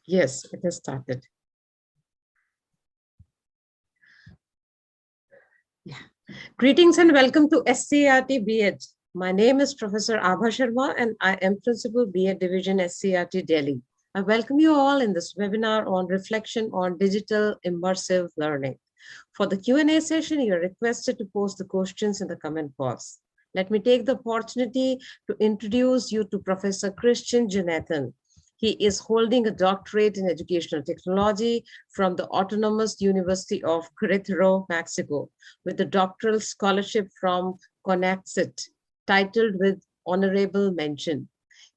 Yes, it has started. Yeah. Greetings and welcome to SCRT B.Ed. My name is Professor Abha Sharma and I am Principal B.Ed Division SCRT Delhi. I welcome you all in this webinar on reflection on digital immersive learning. For the Q&A session, you are requested to post the questions in the comment box. Let me take the opportunity to introduce you to Professor Christian Jonathan. He is holding a doctorate in educational technology from the Autonomous University of Querétaro, Mexico, with a doctoral scholarship from CONACYT, titled with honorable mention.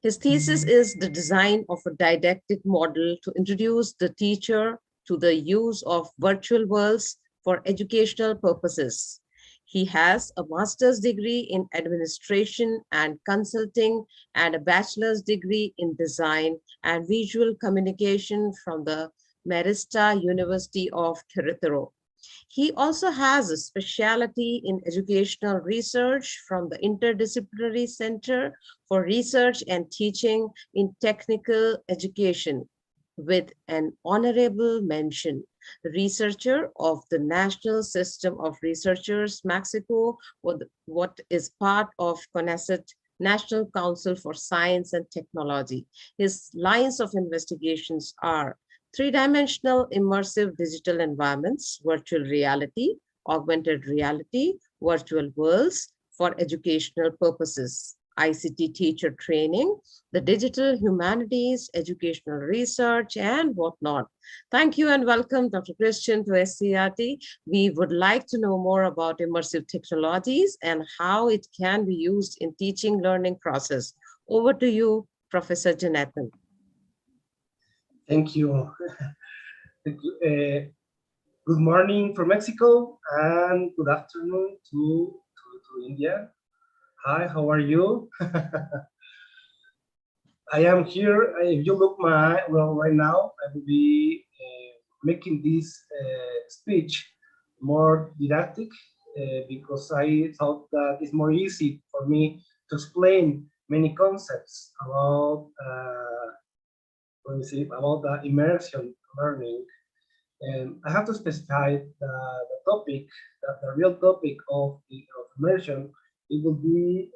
His thesis is the design of a didactic model to introduce the teacher to the use of virtual worlds for educational purposes. He has a master's degree in administration and consulting and a bachelor's degree in design and visual communication from the Marista University of Querétaro. He also has a specialty in educational research from the Interdisciplinary Center for Research and Teaching in Technical Education, with an honorable mention. Researcher of the National System of Researchers, Mexico, what is part of CONACYT, National Council for Science and Technology. His lines of investigations are three-dimensional immersive digital environments, virtual reality, augmented reality, virtual worlds for educational purposes, ICT teacher training, the digital humanities, educational research, and whatnot. Thank you and welcome, Dr. Christian, to SCRT. We would like to know more about immersive technologies and how it can be used in teaching learning process. Over to you, Professor Jonathan. Thank you. Good morning from Mexico and good afternoon to India. Hi, how are you? I am here. If you look right now, I will be making this speech more didactic because I thought that it's more easy for me to explain many concepts about about the immersion learning. And I have to specify the topic, the real topic of immersion. It will be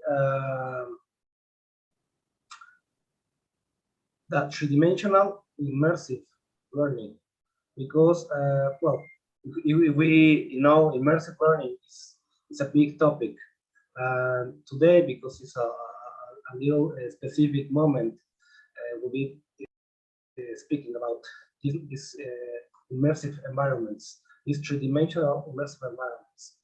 that three-dimensional immersive learning, because well, if we know immersive learning is a big topic, and today, because it's a little specific moment, we'll be speaking about these immersive environments, these three-dimensional immersive environments.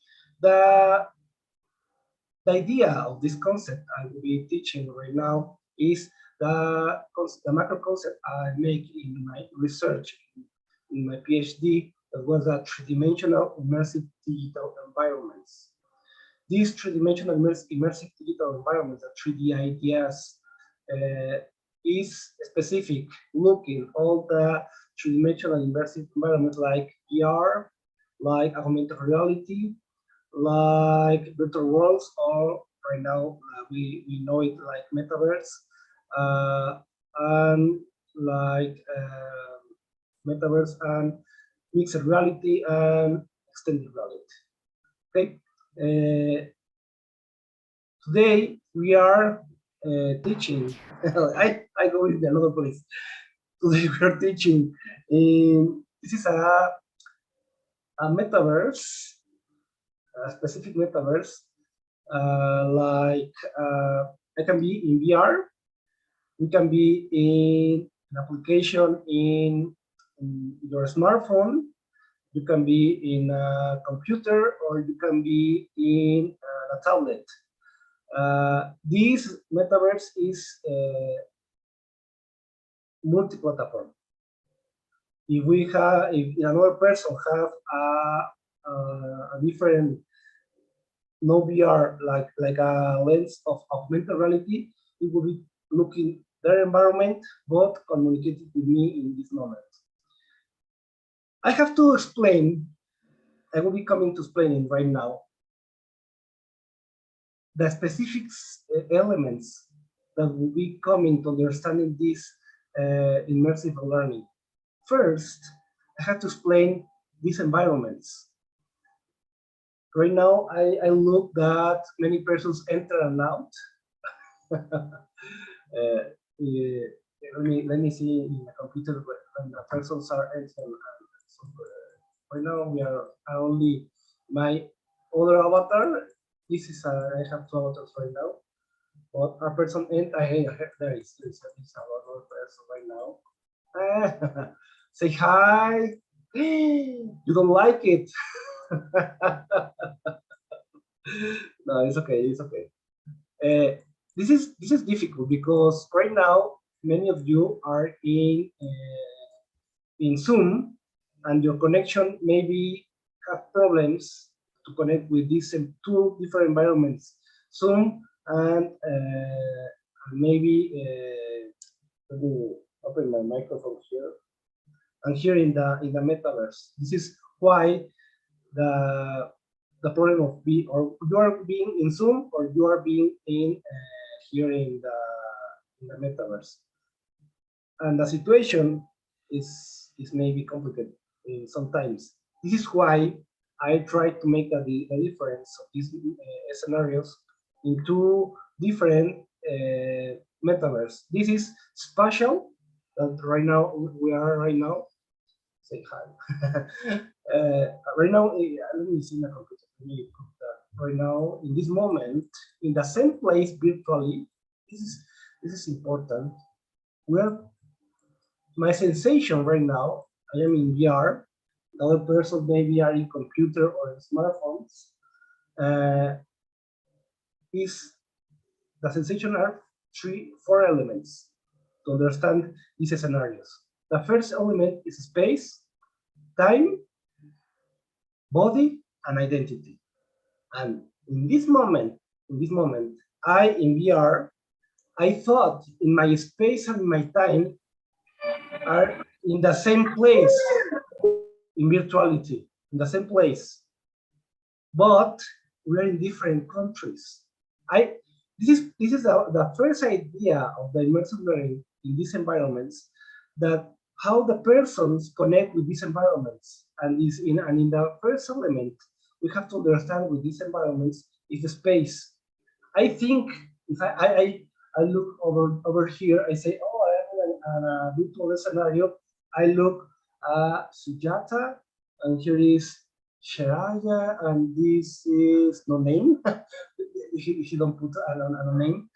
The idea of this concept I will be teaching right now is the macro concept I make in my research, in my PhD, that was a three-dimensional immersive digital environments. These three-dimensional immersive digital environments, the 3D ideas, is specific, looking all the three-dimensional immersive environments like VR, like augmented reality, like virtual worlds, or right now we know it like metaverse, and like metaverse and mixed reality and extended reality. Okay. Today we are teaching. I go in another place. Today we are teaching. This is a metaverse, a specific metaverse. It can be in VR. It can be in an application in your smartphone. You can be in a computer, or you can be in a tablet. This metaverse is multi-platform. If another person have a different no VR, like a lens of augmented reality, it will be looking their environment, but communicating with me in this moment. I have to explain. I will be coming to explaining right now the specific elements that will be coming to understanding this immersive learning. first, I have to explain these environments. Right now, I look that many persons enter and out. Let me see in the computer when the persons are entering. So, right now, we are only my other avatar. This is I have two avatars right now. But a person there is another person right now. Say hi. You don't like it. No, it's okay. It's okay. This is difficult because right now many of you are in Zoom, and your connection maybe have problems to connect with these two different environments, Zoom and maybe let me open my microphone here. And here in the metaverse, this is why the problem of or you are being in Zoom or you are being in here in the metaverse, and the situation is maybe complicated sometimes. This is why I try to make the difference of these scenarios into different metaverse. This is spatial that right now we are right now. Say hi. Right now, let me see my computer. Right now, in this moment, in the same place virtually, this is important. Where my sensation right now, I am in VR. The other person maybe are in computer or in smartphones. Is the sensation are four elements to understand these scenarios. The first element is space, time, body, and identity. And in this moment, I in VR, I thought in my space and my time are in the same place in virtuality, in the same place, but we're in different countries. This is the first idea of the immersive learning in these environments, that how the persons connect with these environments, and in the first element we have to understand with these environments is the space. I think if I look over here, I say, oh, I am in a virtual scenario. I look Sujata, and here is Sharaya, and this is no name. He don't put a name.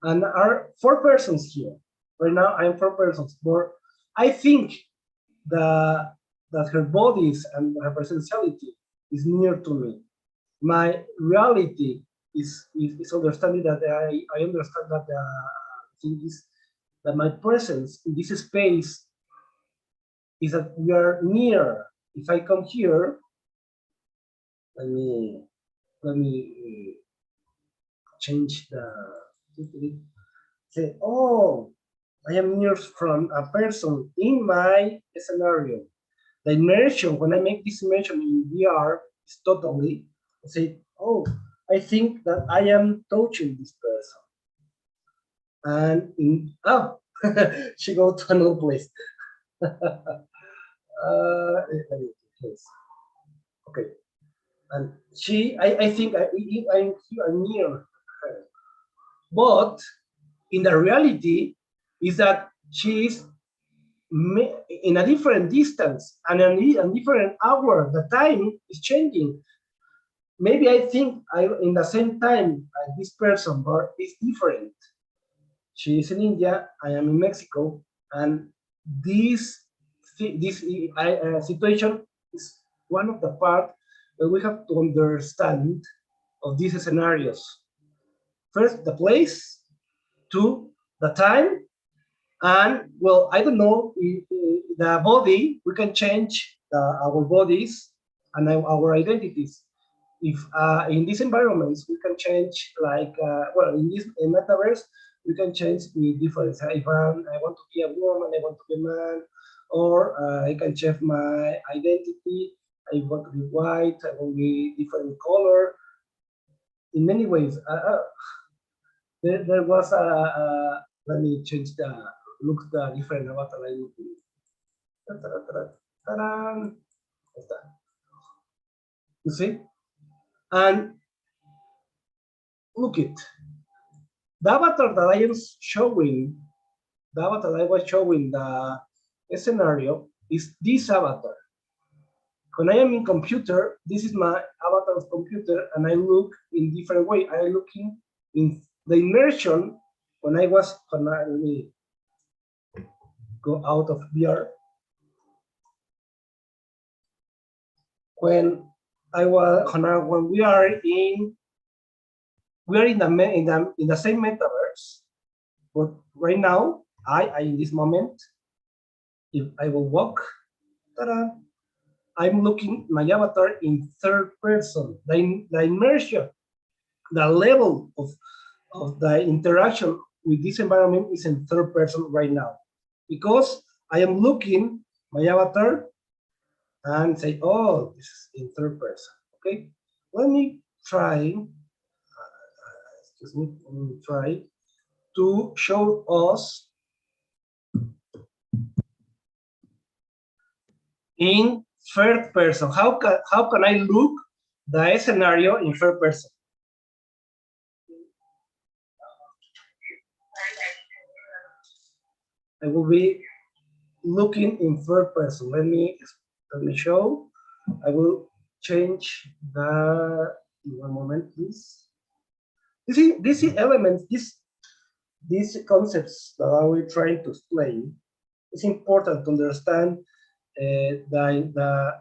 And are four persons here. Right now, I am four persons. But I think that her bodies and her personality is near to me. My reality is understanding that I understand that thing is that my presence in this space is that we are near. If I come here, let me change the say, oh, I am near from a person in my scenario. The immersion, when I make this immersion in VR, is totally say, oh, I think that I am touching this person. And she go to another place. Okay. And I think I'm near her. But in the reality is that she is in a different distance and a different hour. The time is changing. Maybe I think in the same time this person, but it's different. She is in India, I am in Mexico, and this situation is one of the part that we have to understand of these scenarios. First, the place. Two, the time. And well, I don't know, the body, we can change our bodies and our identities. If in these environments we can change, like well, in metaverse we can change with different. If I want to be a woman, I want to be a man, or I can change my identity. I want to be white, I want to be different color. In many ways, there was let me change the different avatar I look. Ta-da. You see? And look it, the avatar that I am showing, the avatar that I was showing, the scenario is this avatar. When I am in computer, this is my avatar of computer, and I look in different way. I looking in the immersion when I let me go out of VR. When when we are in the same metaverse, but right now, I in this moment, if I will walk, ta-da, I'm looking my avatar in third person. The immersion, the level of the interaction with this environment is in third person right now, because I am looking my avatar and say, oh, this is in third person. Okay, let me try. Excuse me. Let me try to show us in third person. How can I look the scenario in third person? I will be looking in third person. Let me show. I will change the in one moment, please. These elements, these concepts that I will try to explain. It's important to understand the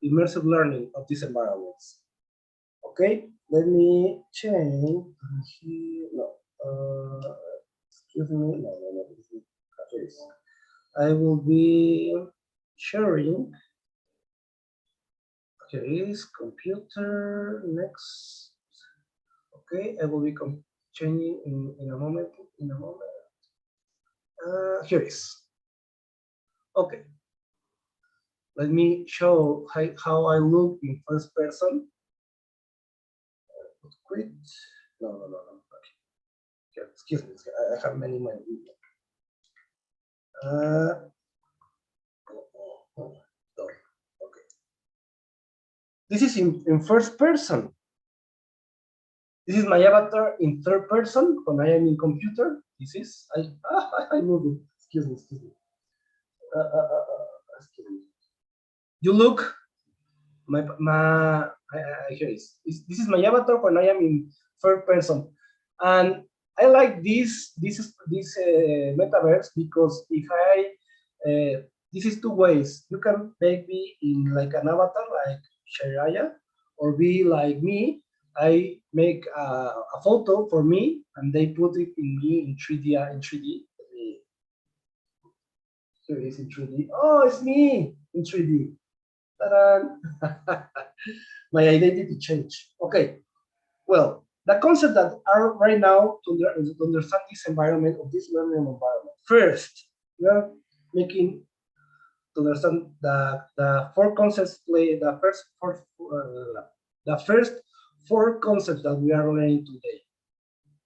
immersive learning of these environments. Okay, let me change here. No, excuse me. No. I will be sharing. Okay, is computer next. Okay, I will be changing in a moment. In a moment. Here is. Okay. Let me show how I look in first person. Quit. No. Okay. Here, excuse me. I have many. Okay. This is in first person. This is my avatar in third person when I am in computer. This is I move it. Excuse me. Excuse me. Excuse me. You look here is this is my avatar when I am in third person, and I like this metaverse because if this is two ways. You can make me in like an avatar like Shariah, or be like me. I make a photo for me, and they put it in me in 3D. In 3D. Here it is in 3D. Oh, it's me in 3D. My identity change. Okay. Well, the concept that are right now to understand this environment of this learning environment. First, we are making to understand the four concepts play the first four concepts that we are learning today.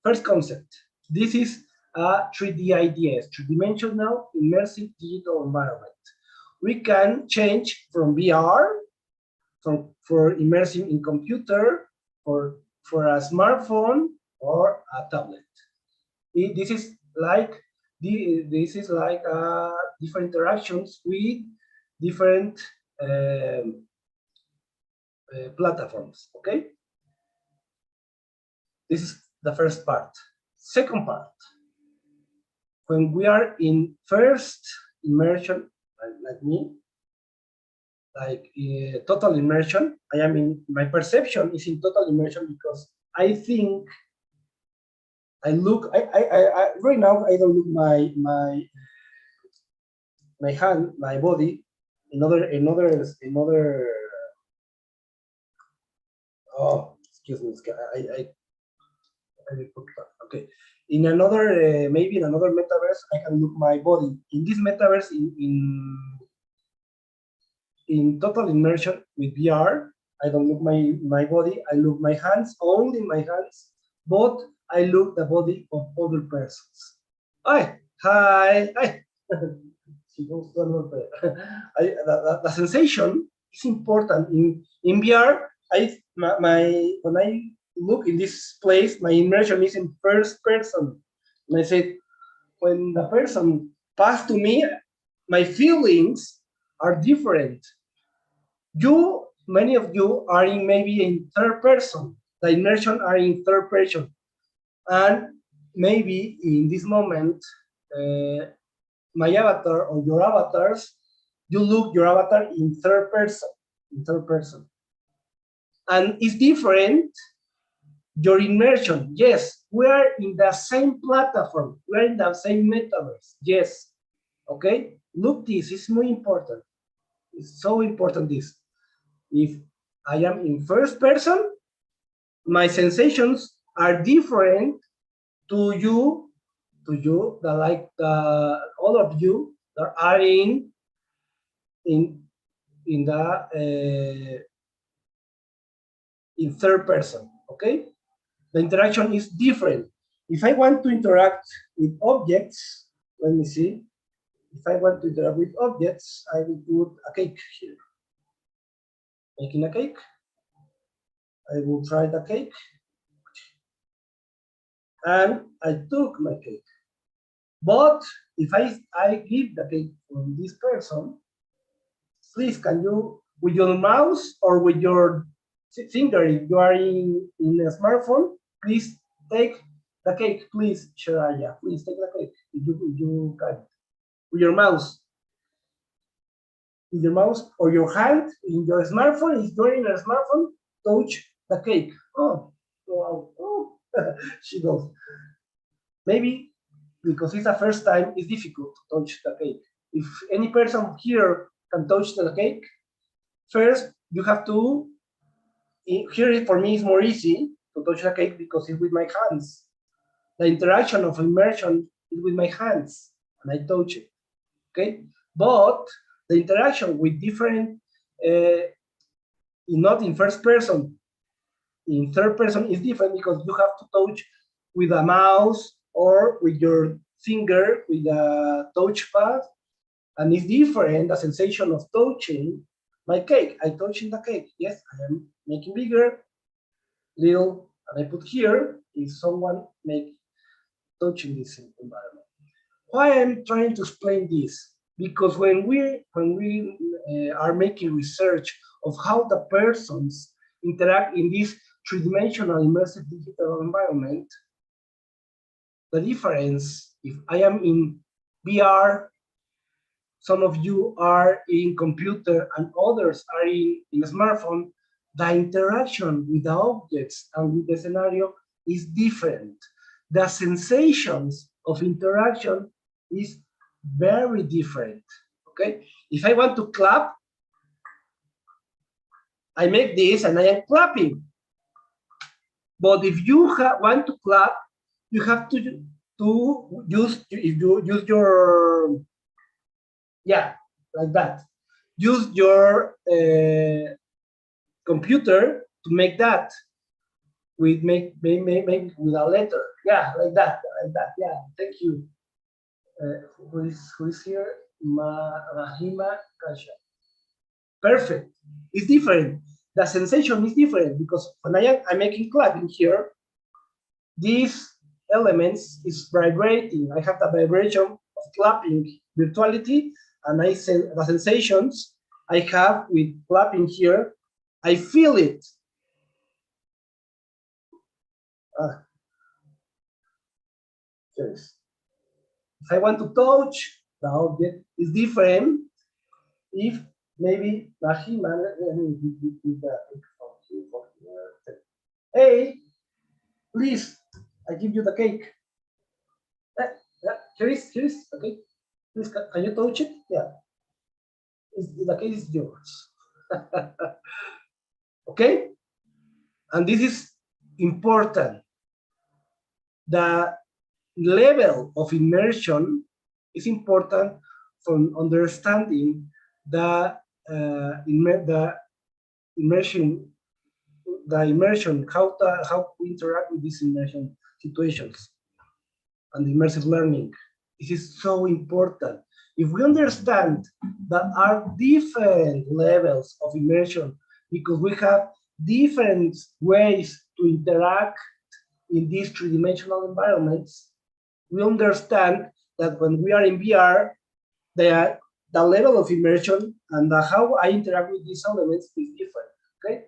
First concept. This is a 3D IDS, three-dimensional immersive digital environment. We can change from VR, for immersing in computer, for a smartphone or a tablet. This is like different interactions with different platforms. Okay, this is the first part. Second part, when we are in first immersion, like me, like total immersion, I am in my perception is in total immersion because I think I look. I right now I don't look my hand, my body, another. Oh, excuse me. Okay. In another, maybe in another metaverse, I can look my body. In this metaverse, in total immersion with VR, I don't look my body. I look my hands, only my hands, but I look the body of other persons. Hi. she goes to another. The sensation is important in VR. When I look in this place, my immersion is in first person. And I said, when the person passed to me, my feelings are different. Many of you are in maybe in third person. The immersion are in third person, and maybe in this moment, my avatar or your avatars, you look your avatar in third person, and it's different. Your immersion, yes, we are in the same platform, we are in the same metaverse, yes, okay. Look, this is muy important. It's so important. This, if I am in first person, my sensations are different to the like all of you that are in in the in third person. Okay, the interaction is different. If I want to interact with objects, let me see. If I want to interact with objects, I will put a cake here. Making a cake. I will try the cake. And I took my cake. But if I give the cake to this person, please, can you, with your mouse or with your finger, if you are in a smartphone, please take the cake, please, Sharaya, please take the cake, if you can, with your mouse. With your mouse or your hand in your smartphone, if you're in a smartphone, touch the cake. Oh, wow, oh, she goes. Maybe because it's the first time, it's difficult to touch the cake. If any person here can touch the cake, first you have to, here for me it's more easy to touch the cake because it's with my hands. The interaction of immersion is with my hands and I touch it, okay? But the interaction with different, not in first person, in third person is different because you have to touch with a mouse or with your finger, with a touchpad, and it's different, the sensation of touching my cake. I touching the cake, yes, I am making bigger, little, and I put here, if someone make touching this environment. Why I'm trying to explain this? Because when we are making research of how the persons interact in this three-dimensional immersive digital environment, the difference, if I am in VR, some of you are in computer and others are in a smartphone, the interaction with the objects and with the scenario is different. The sensations of interaction is very different, okay? If I want to clap, I make this and I am clapping. But if you want to clap, you have to use, if you use your, yeah, like that. Use your computer to make that. With make with a letter. Yeah, like that, Yeah, thank you. Who is here? Rahima Kasha. Perfect. It's different. The sensation is different because when I'm making clapping here, these elements is vibrating. I have the vibration of clapping virtuality, and I say the sensations I have with clapping here, I feel it. Yes. If I want to touch the object, is different. If maybe Nahima, let me give the hey, please, I give you the cake. Here is the cake. Please, can you touch it? Yeah. The cake is yours. Okay? And this is important. The level of immersion is important for understanding the immersion, how we interact with these immersion situations and immersive learning. This is so important If we understand that are different levels of immersion because we have different ways to interact in these three-dimensional environments, we understand that when we are in VR, the level of immersion and how I interact with these elements is different. Okay,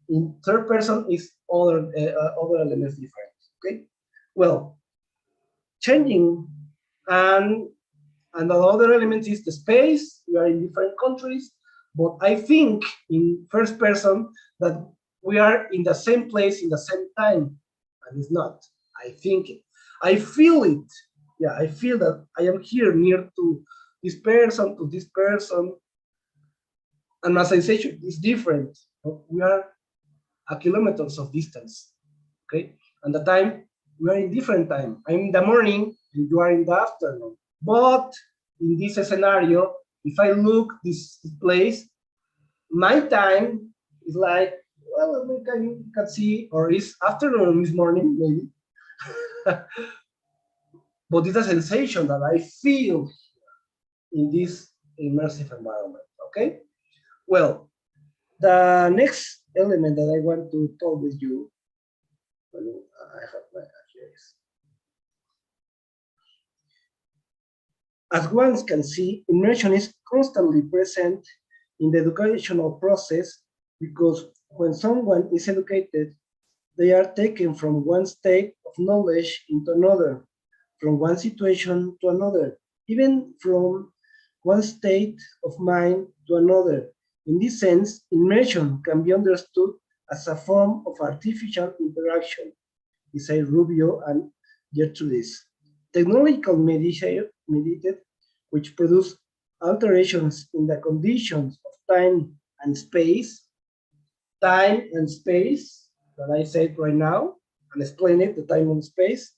in third person is other elements different. Okay, well, changing and and the other element is the space. We are in different countries, but I think in first person that we are in the same place in the same time, and it's not. I think it. I feel it. Yeah, I feel that I am here near to this person, and my sensation is different. We are a kilometers of distance. Okay, and the time we are in different time. I'm in the morning and you are in the afternoon. But in this scenario, if I look this place, my time is like, well, you can see, or is afternoon, is morning, maybe. But it's a sensation that I feel in this immersive environment. Okay. Well, the next element that I want to talk with you, I have my here is, as one can see, immersion is constantly present in the educational process because when someone is educated, they are taken from one state of knowledge into another, from one situation to another, even from one state of mind to another. In this sense, immersion can be understood as a form of artificial interaction, say Rubio and Gertrudis. Technological mediated, which produce alterations in the conditions of time and space that I said right now, and explain it, the time and space.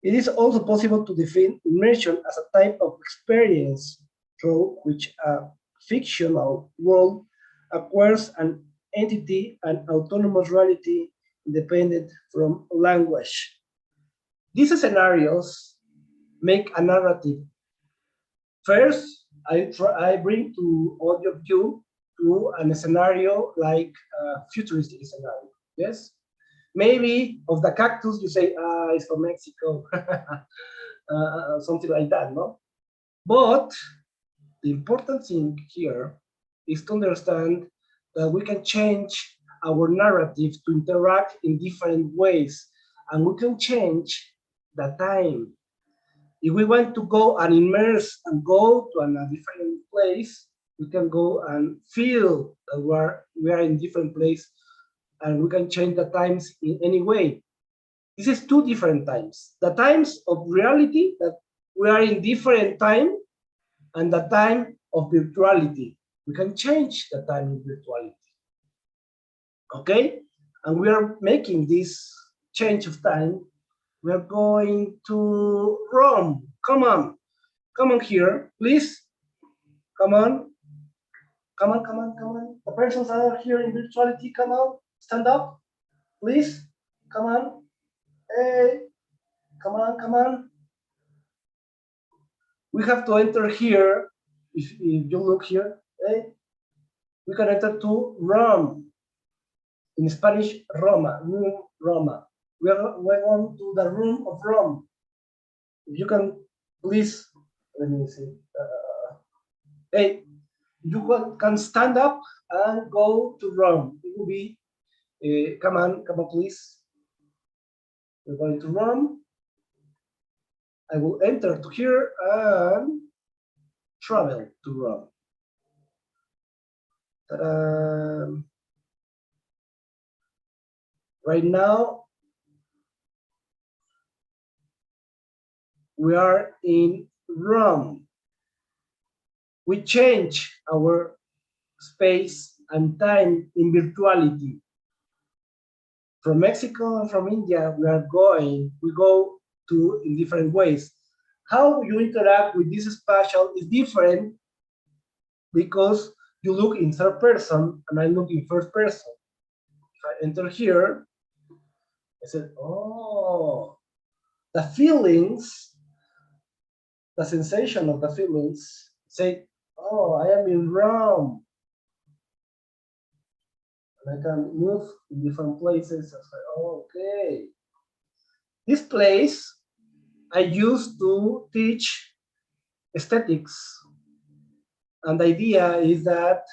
It is also possible to define immersion as a type of experience through which a fictional world acquires an entity and autonomous reality independent from language. These scenarios make a narrative. First, I bring to all of you to a scenario like a futuristic scenario. Yes, maybe of the cactus you say, it's from Mexico, something like that, no? But the important thing here is to understand that we can change our narrative to interact in different ways, and we can change the time. If we want to go and immerse and go to a different place, we can go and feel that we are in different place, and we can change the times in any way. This is two different times. The times of reality, that we are in different time, and the time of virtuality. We can change the time in virtuality. Okay? And we are making this change of time. We are going to Rome. Come on. Come on here, please. Come on. Come on, come on, come on. The persons that are here in virtuality, come on. Stand up, please. Come on. Hey. Come on, come on. We have to enter here. If you look here, hey, we can enter to Rome. In Spanish, Roma, room Roma. We're going to the room of Rome. If you can, please, let me see. Hey, you can stand up and go to Rome. It will be, come on, please. We're going to Rome. I will enter to here and travel to Rome. Ta-da. Right now, we are in Rome. We change our space and time in virtuality. From Mexico and from India, we go to in different ways. How you interact with this spatial is different because you look in third person and I look in first person. If I enter here, I said, oh, the feelings the sensation of the feelings, say, oh, I am in Rome. And I can move in different places. I say, oh, okay. This place I used to teach aesthetics. And the idea is that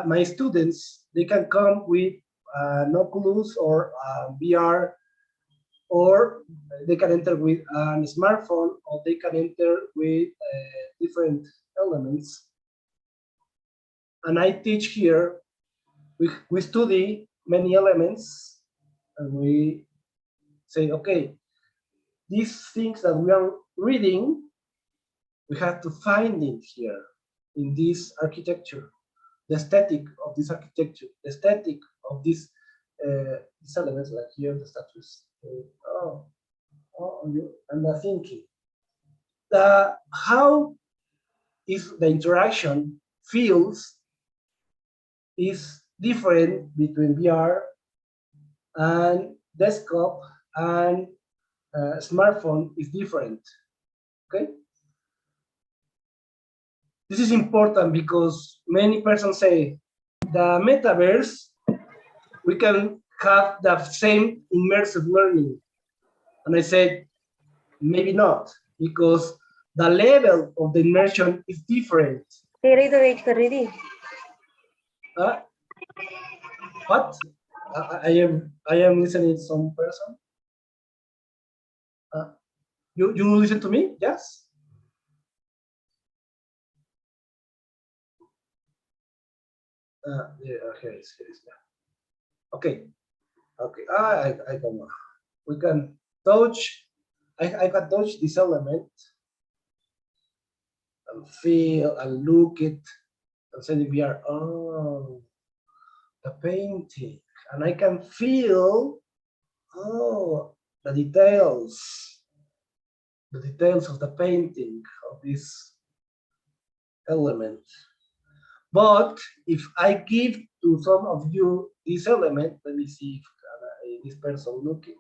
my students, they can come with an Oculus or VR, or they can enter with a smartphone, or they can enter with different elements. And I teach here, we study many elements, and we say, okay, these things that we are reading, we have to find it here in this architecture, the aesthetic of this architecture, the aesthetic of these elements, like here, the statues. Oh, and the thinking. How is the interaction feels is different between VR and desktop and smartphone is different. Okay, this is important because many persons say the metaverse we can have the same immersive learning, and I said maybe not, because the level of the immersion is different. तेरा ही तो wait कर रही थी. What? I am listening to some person. You listen to me? Yes. Yeah. Okay. Okay. Okay. I don't know. We can touch. I can touch this element and feel and look it and say we are the painting, and I can feel the details of the painting of this element. But if I give to some of you this element, let me see if this person look it,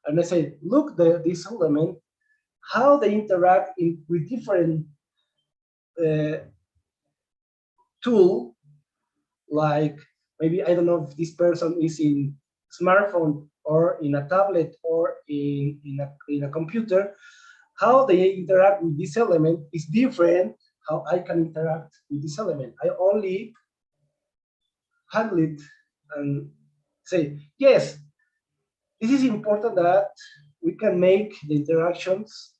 and I say, look this element, how they interact with different tool, like maybe I don't know if this person is in smartphone or in a tablet or in a computer, how they interact with this element is different how I can interact with this element. I only handle it and say, yes, this is important that we can make the interactions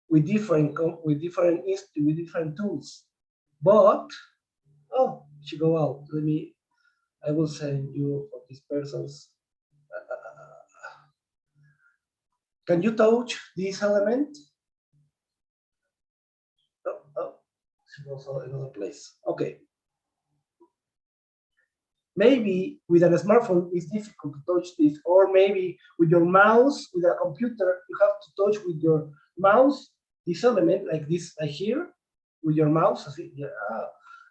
with different tools. But she go out. I will send you for this person's. Can you touch this element? She goes another place. Okay. Maybe with a smartphone it's difficult to touch this, or maybe with your mouse, with a computer, you have to touch with your mouse this element, like this here, with your mouse.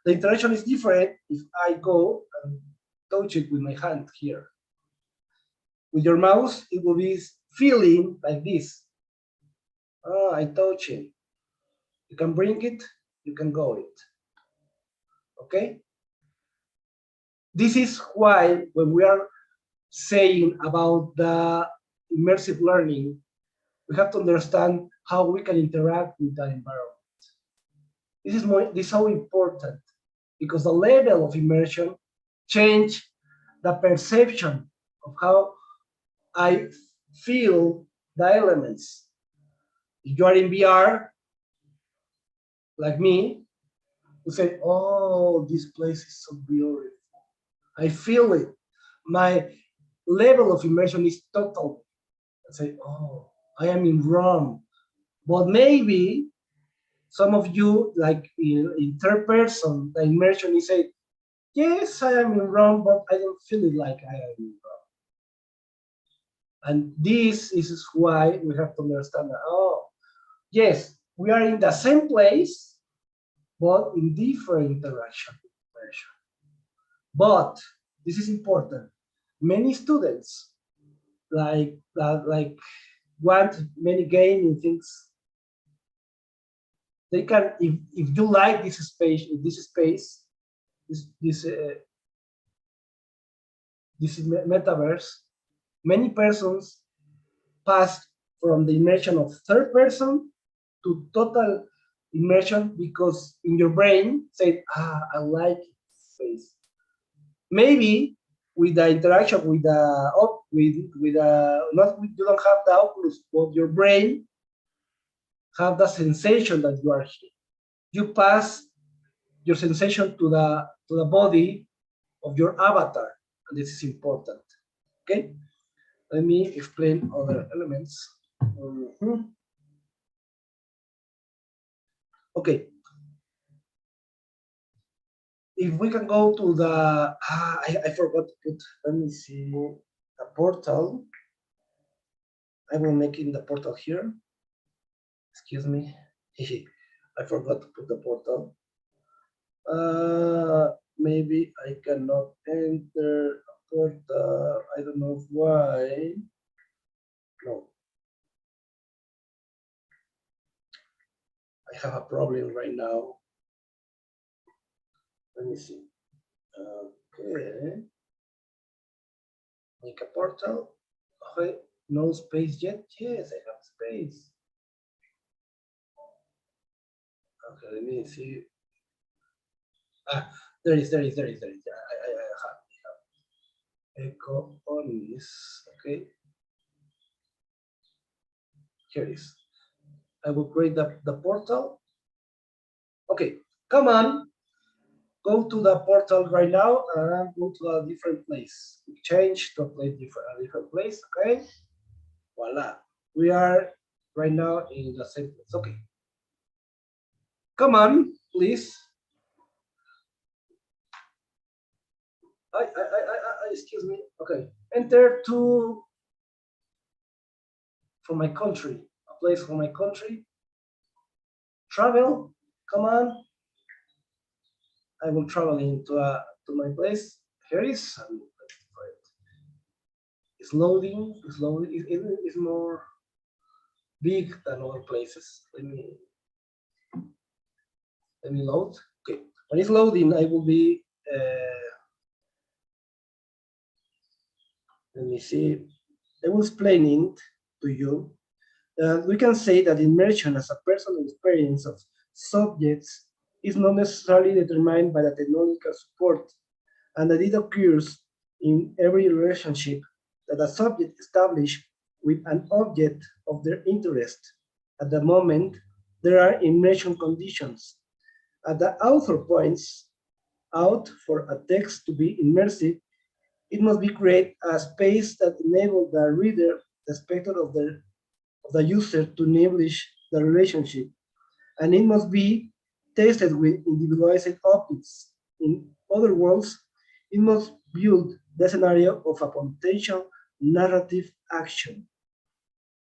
The interaction is different if I go and touch it with my hand here. With your mouse, it will be feeling like this. I touch it. You can bring it, you can go it. Okay? This is why when we are saying about the immersive learning, we have to understand how we can interact with that environment. This is so important because the level of immersion change the perception of how I feel the elements. If you are in VR, like me, you say, oh, this place is so beautiful. I feel it. My level of immersion is total. I say, oh, I am in Rome. But maybe some of you, like in third person, the immersion is say, yes, I am in Rome, but I don't feel it like I am in Rome. And this is why we have to understand that, yes, we are in the same place, but in different interaction. But this is important. Many students like want many gaming things, they can, if you like this space, this metaverse, many persons pass from the immersion of third person to total immersion because in your brain said, I like space. Maybe with the interaction with the not with, you don't have the Oculus, but your brain have the sensation that you are here. You pass your sensation to the body of your avatar, and this is important. Okay, let me explain other elements. Okay, if we can go to the I forgot to put, let me see, a portal. I will make in the portal here. Excuse me. I forgot to put the portal. Maybe I cannot enter a portal. I don't know why. No. I have a problem right now. Let me see. Okay. Make a portal. Okay. No space yet? Yes, I have space. Okay, let me see. There is. I have echo on this. Okay. Here it is. I will create the portal. Okay, come on. Go to the portal right now and go to a different place. Change to a different place, okay? Voila. We are right now in the same place. Okay. Come on, please. Excuse me. Okay. Enter to from my country. A place from my country. Travel. Come on. I will travel into to my place. Here is. It's loading. It's loading. It's more big than other places. Let me load. Okay, when it's loading, I will be. Let me see. I will explain it to you. We can say that immersion as a personal experience of subjects is not necessarily determined by the technological support, and that it occurs in every relationship that a subject establishes with an object of their interest. At the moment, there are immersion conditions. As the author points out, for a text to be immersive, it must be create a space that enables the reader, the spectator of the user to establish the relationship, and it must be tested with individualized objects. In other words, it must build the scenario of a potential narrative action.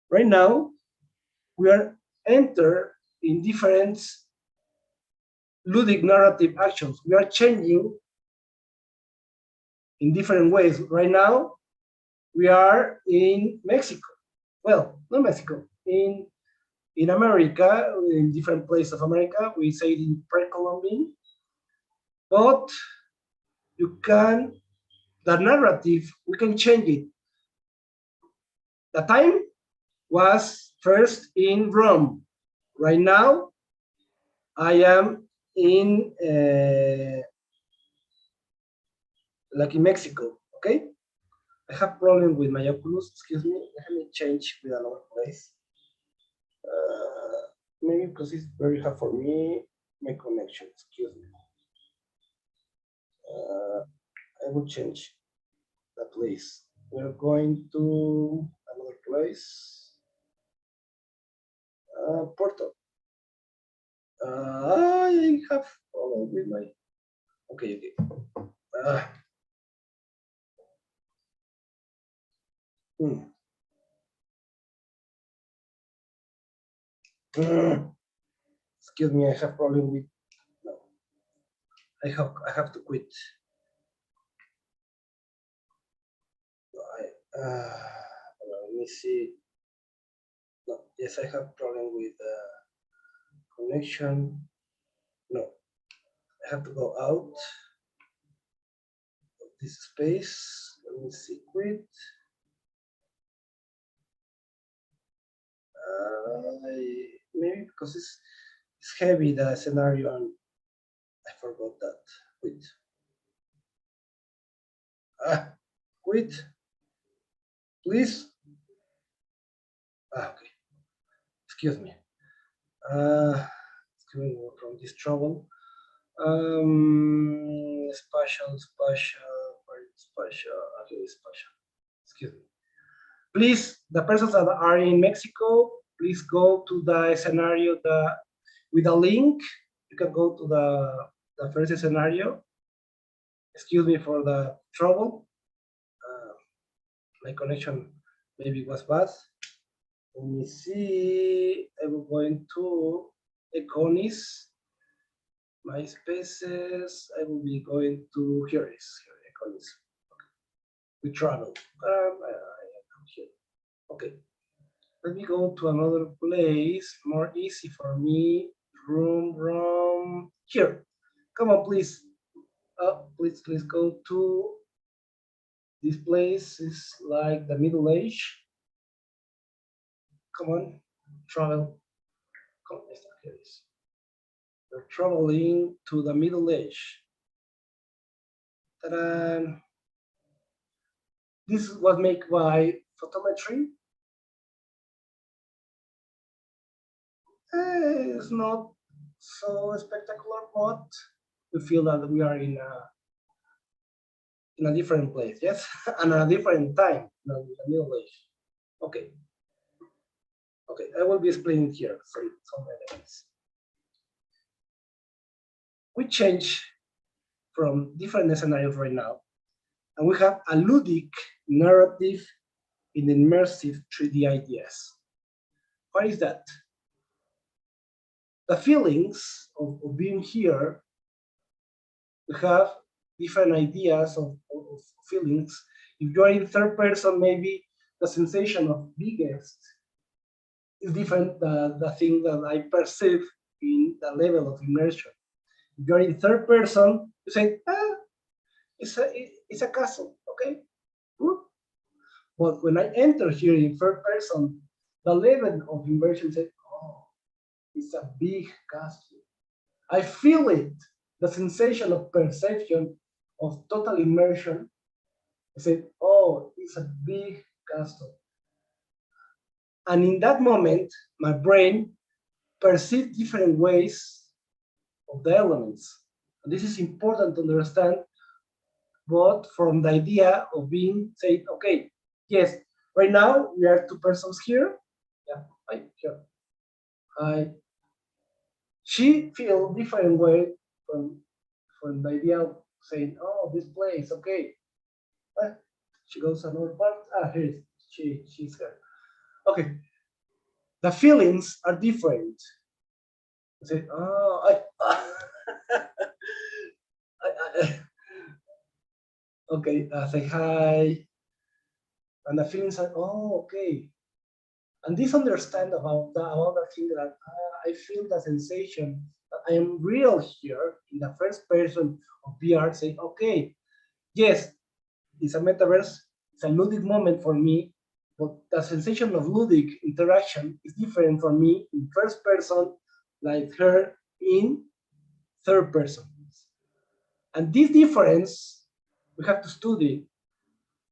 Right now, we are enter in different ludic narrative actions. We are changing in different ways. Right now, we are in Mexico. Well, not Mexico, in America, in different places of America, we say it in pre-Columbian, but you can, the narrative, we can change it. The time was first in Rome. Right now, I am in, like in Mexico, okay? I have problem with my Oculus, excuse me, let me change with another place. Maybe because it's very hard for me, my connection, excuse me. I will change the place. We're going to another place. Portal. I have problem with my. Okay. Excuse me, I have problem with. No. I have to quit. Let me see. No, yes, I have problem with connection. No, I have to go out of this space. Let me see, quit. Maybe because it's heavy, the scenario, and I forgot that. Quit. Quit. Please. Okay. Excuse me. Excuse me from this trouble. Spatial. Okay, spatial. Excuse me. Please, the persons that are in Mexico, please go to the scenario with a link. You can go to the first scenario. Excuse me for the trouble. My connection maybe was bad. Let me see. I'm going to Econis, my spaces. I will be going to here Econis. Okay. We travel. I am here. Okay. Let me go to another place, more easy for me. Room here. Come on, please. Please go to this place. Is like the Middle Age. Come on, travel. Come on, here it is. We're traveling to the Middle Age. Ta-da! This was made by photometry. It's not so spectacular, but we feel that we are in a different place, yes, and a different time, the Middle Age. Okay. Okay, I will be explaining here. Sorry, some elements. We change from different scenarios right now, and we have a ludic narrative in immersive 3D ideas. What is that? The feelings of being here, we have different ideas of feelings. If you are in third person, maybe the sensation of biggest is different than the thing that I perceive in the level of immersion. If you're in third person, you say, it's a castle, okay? But when I enter here in third person, the level of immersion says, oh, it's a big castle. I feel it, the sensation of perception of total immersion. I said, oh, it's a big castle. And in that moment, my brain perceived different ways of the elements. And this is important to understand, but from the idea of being said, okay, yes, right now we are two persons here. Yeah, here. She feels different way from the idea of saying, oh, this place, okay. She goes another part. Here she's here. Okay. The feelings are different. I say, oh, okay, say hi. And the feelings are, oh, okay. And this understand about the thing that I feel the sensation that I am real here in the first person of VR, say, okay, yes, it's a metaverse, it's a ludic moment for me, but the sensation of ludic interaction is different for me in first person, like her in third person. And this difference we have to study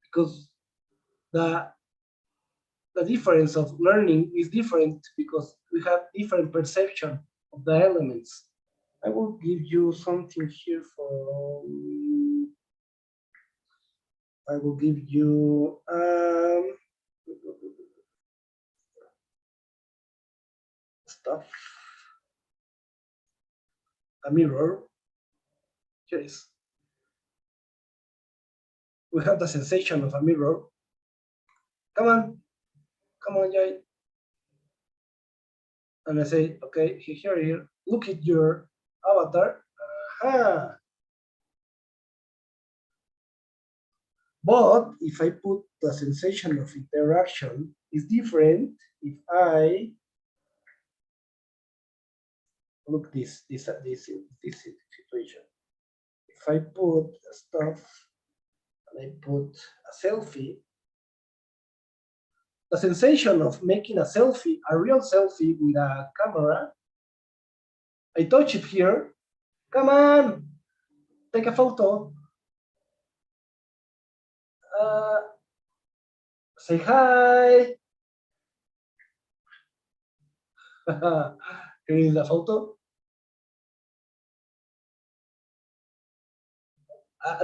because the difference of learning is different because we have different perception of the elements. I will give you something here for. I will give you stuff. A mirror. Here it is. We have the sensation of a mirror. Come on, Jay. And I say, okay, here, look at your avatar. Aha. But if I put the sensation of interaction, is different if I look this situation. If I put stuff and I put a selfie, the sensation of making a selfie, a real selfie with a camera, I touch it here. Come on, take a photo. Say hi. Here is the photo.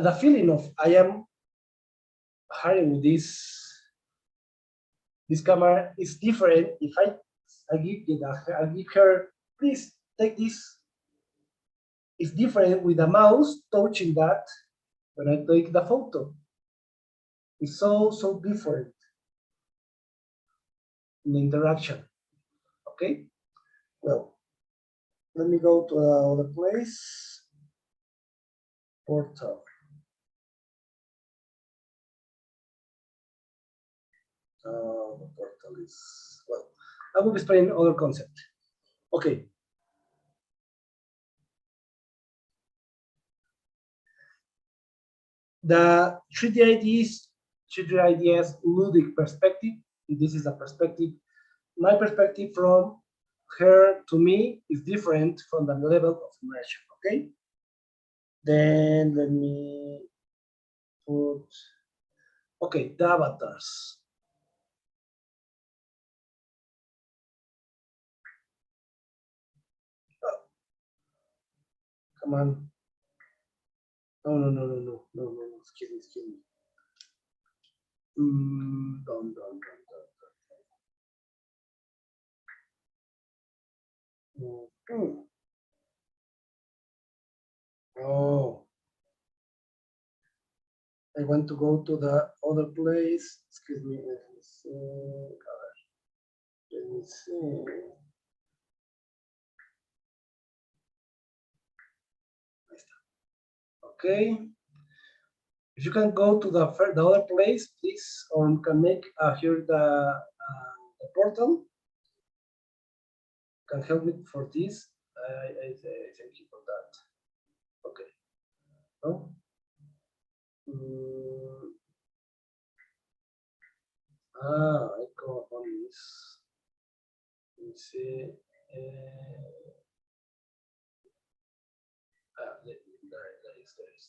The feeling of I am hiring this camera is different. If I give her, please take this. It's different with the mouse touching that when I take the photo. It's so different in the interaction. Okay, well, let me go to another place. Portal. The portal is, well, I will explain other concept. Okay. The 3D ideas ludic perspective. This is a perspective. My perspective from her to me is different from the level of immersion. Okay. Then let me put. Okay, the avatars. Oh, come on. No. Excuse me. Done. Oh, I want to go to the other place. Excuse me. Let me see. Let me see. Okay. If you can go to the other place, please, or you can make here the portal. Can help me for this. I thank you for that. Okay. No. I go on this. Let me see. There is.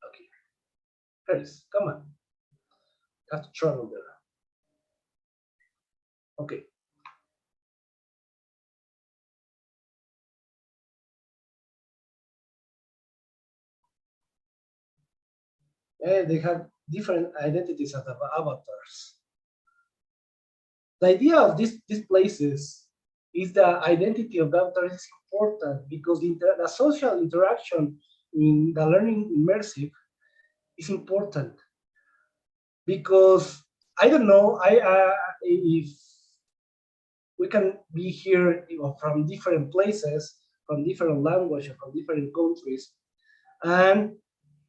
Okay. There is. Come on. Have to travel there. Okay. They have different identities as avatars. The idea of these places is the identity of the avatar is important because the social interaction in the learning immersive is important because I don't know if we can be here from different places, from different languages, from different countries, and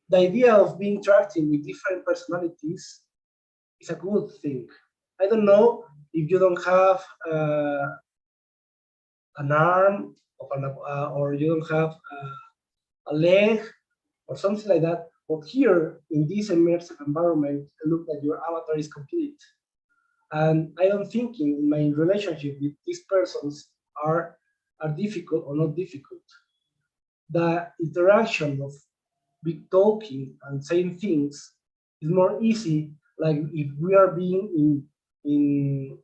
the idea of being interacting with different personalities is a good thing. I don't know if you don't have an arm or you don't have a leg or something like that. But here in this immersive environment, it looks like your avatar is complete. And I don't think in my relationship with these persons are difficult or not difficult. The interaction of big talking and saying things is more easy, like if we are being in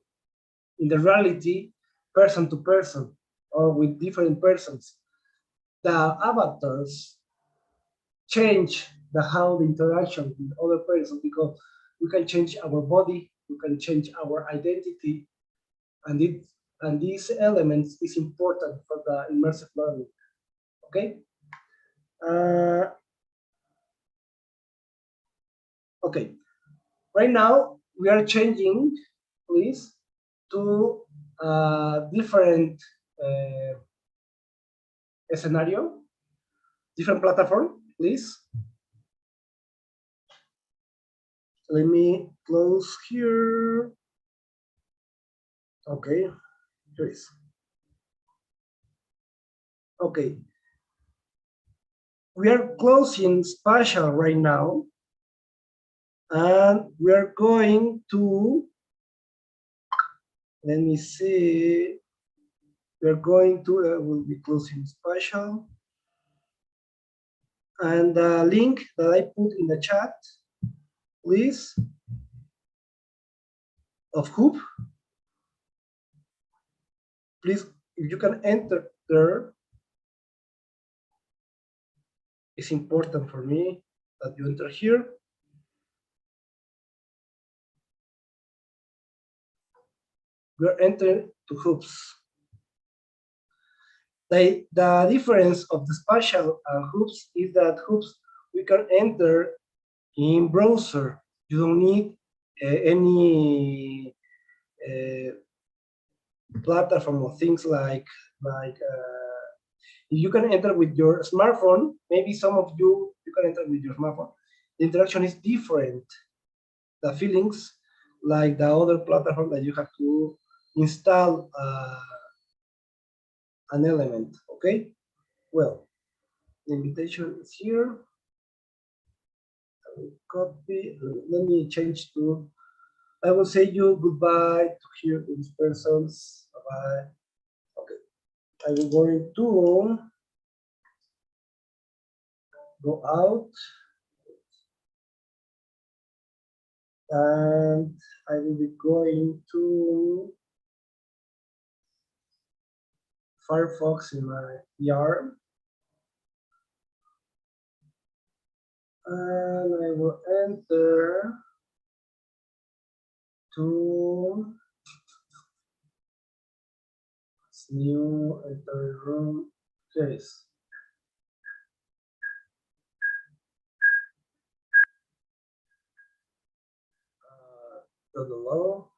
the reality, person to person, or with different persons. The avatars change how the interaction with other person because we can change our body, we can change our identity, and these elements is important for the immersive learning. Okay. Okay. Right now we are changing, please, to a different scenario, different platform, please. Let me close here. Okay, here is. Okay. We are closing spatial right now, and we are going to, let me see, we're going to, we'll be closing spatial. And the link that I put in the chat, please, of Hoop, please, if you can enter there, it's important for me that you enter here. We're entering to Hoops. The difference of the spatial Hoops is that Hoops we can enter in browser. You don't need any platform or things like you can enter with your smartphone. Maybe some of you can enter with your smartphone. The interaction is different. The feelings like the other platform that you have to install an element. Okay. Well, the invitation is here. I will copy. Let me change to. I will say you goodbye to hear these persons. Bye. Okay. I will going to go out, and I will be going to Firefox in my VR, and I will enter to new enter room. Here it is. Down below.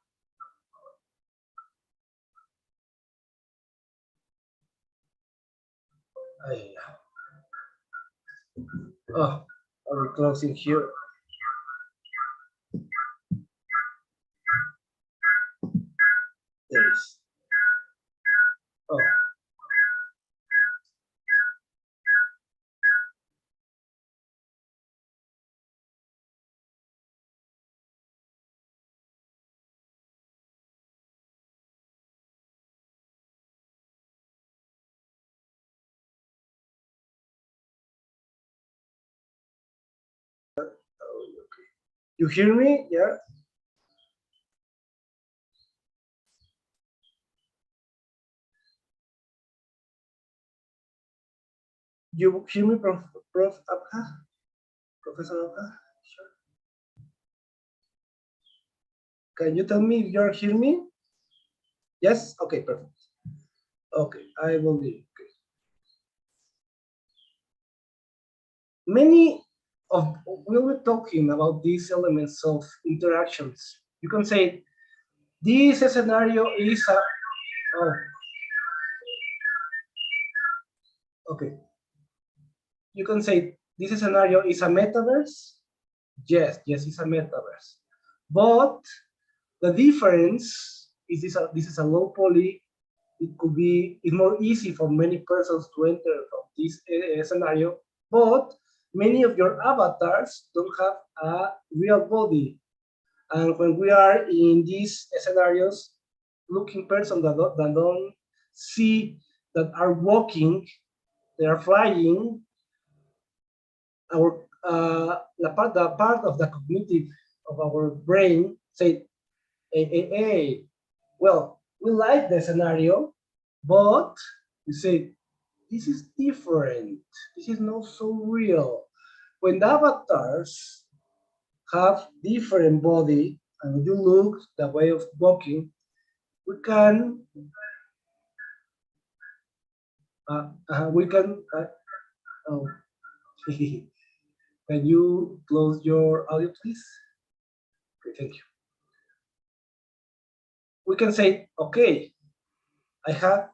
Oh, are we closing here? There it is. Oh. Okay. You hear me? Yeah. You hear me, Prof. Abha? Professor Abha? Sure. Can you tell me if you're hearing me? Yes? Okay, perfect. Okay, I will be. Okay. Many of we were talking about these elements of interactions. You can say this scenario is a okay. You can say this scenario is a metaverse. Yes, it's a metaverse. But the difference is this is a low poly. It could be it's more easy for many persons to enter from this scenario, but many of your avatars don't have a real body. And when we are in these scenarios, looking persons that don't see, that are walking, they are flying, our the part of the cognitive of our brain say, hey, well, we like the scenario, but you say, this is different. This is not so real. When the avatars have different body and you look the way of walking, we can oh, can you close your audio, please? Okay, thank you. We can say, okay, I have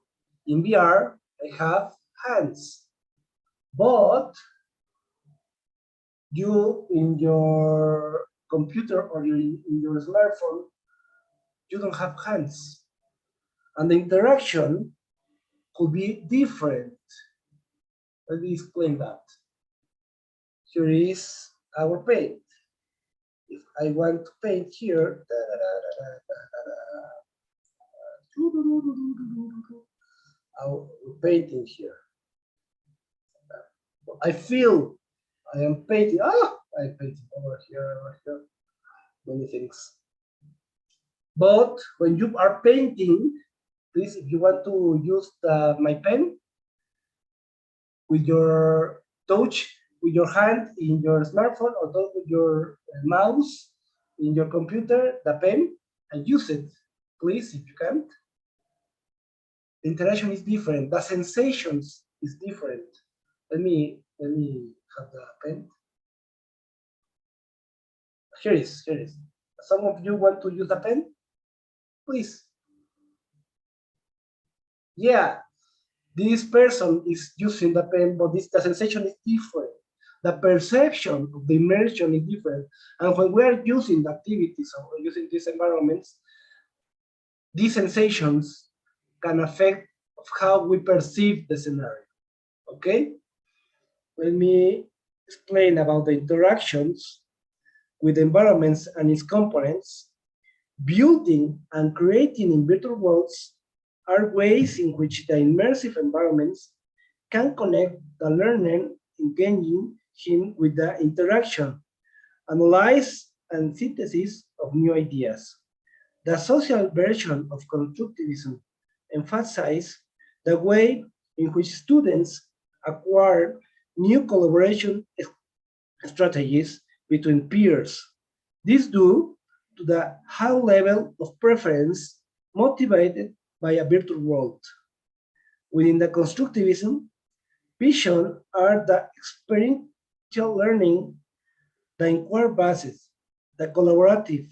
in VR, I have hands, but you in your computer or in your smartphone, you don't have hands. And the interaction could be different. Let me explain that. Here is our paint. If I want to paint here, I'll paint in here. I feel I am painting. I painted over here, many things. But when you are painting, please, if you want to use my pen with your touch, with your hand in your smartphone, or with your mouse in your computer, the pen, and use it, please, if you can. The interaction is different. The sensations is different. Let me have the pen. Here is. Some of you want to use the pen? Please. Yeah, this person is using the pen, but the sensation is different. The perception of the immersion is different. And when we are using the activities or using these environments, these sensations can affect of how we perceive the scenario. Okay? Let me explain about the interactions with environments and its components. Building and creating in virtual worlds are ways in which the immersive environments can connect the learner, engaging him with the interaction, analyze and synthesis of new ideas. The social version of constructivism emphasizes the way in which students acquire new collaboration strategies between peers. This due to the high level of preference motivated by a virtual world. Within the constructivism, vision are the experiential learning, the inquiry basis, the collaborative,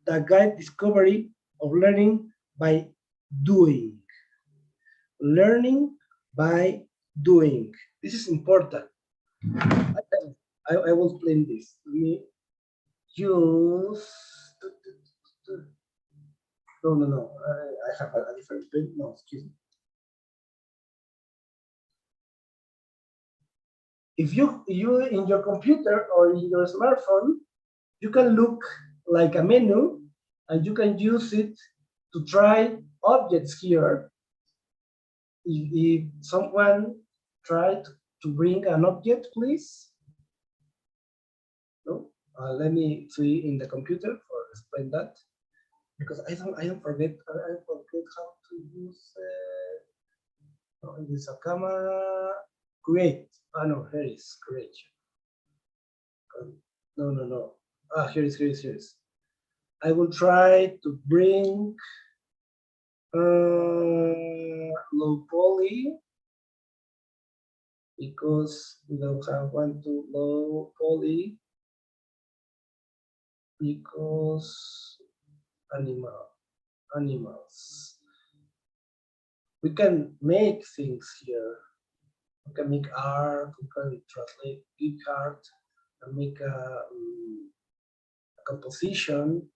the guide discovery of learning by doing. Learning by doing. This is important. I will explain this. Let me use. No. I have a different pen. No, excuse me. If you in your computer or in your smartphone, you can look like a menu and you can use it to try objects here. If someone tried to bring an object, please. No, let me see in the computer for explain that, because I don't forget how to use. No, it is a camera. Create. No, here is creation. No. Here is. I will try to bring low poly, because we don't have one to low poly, because animals. We can make things here. We can make art, we can translate big art, and make a composition.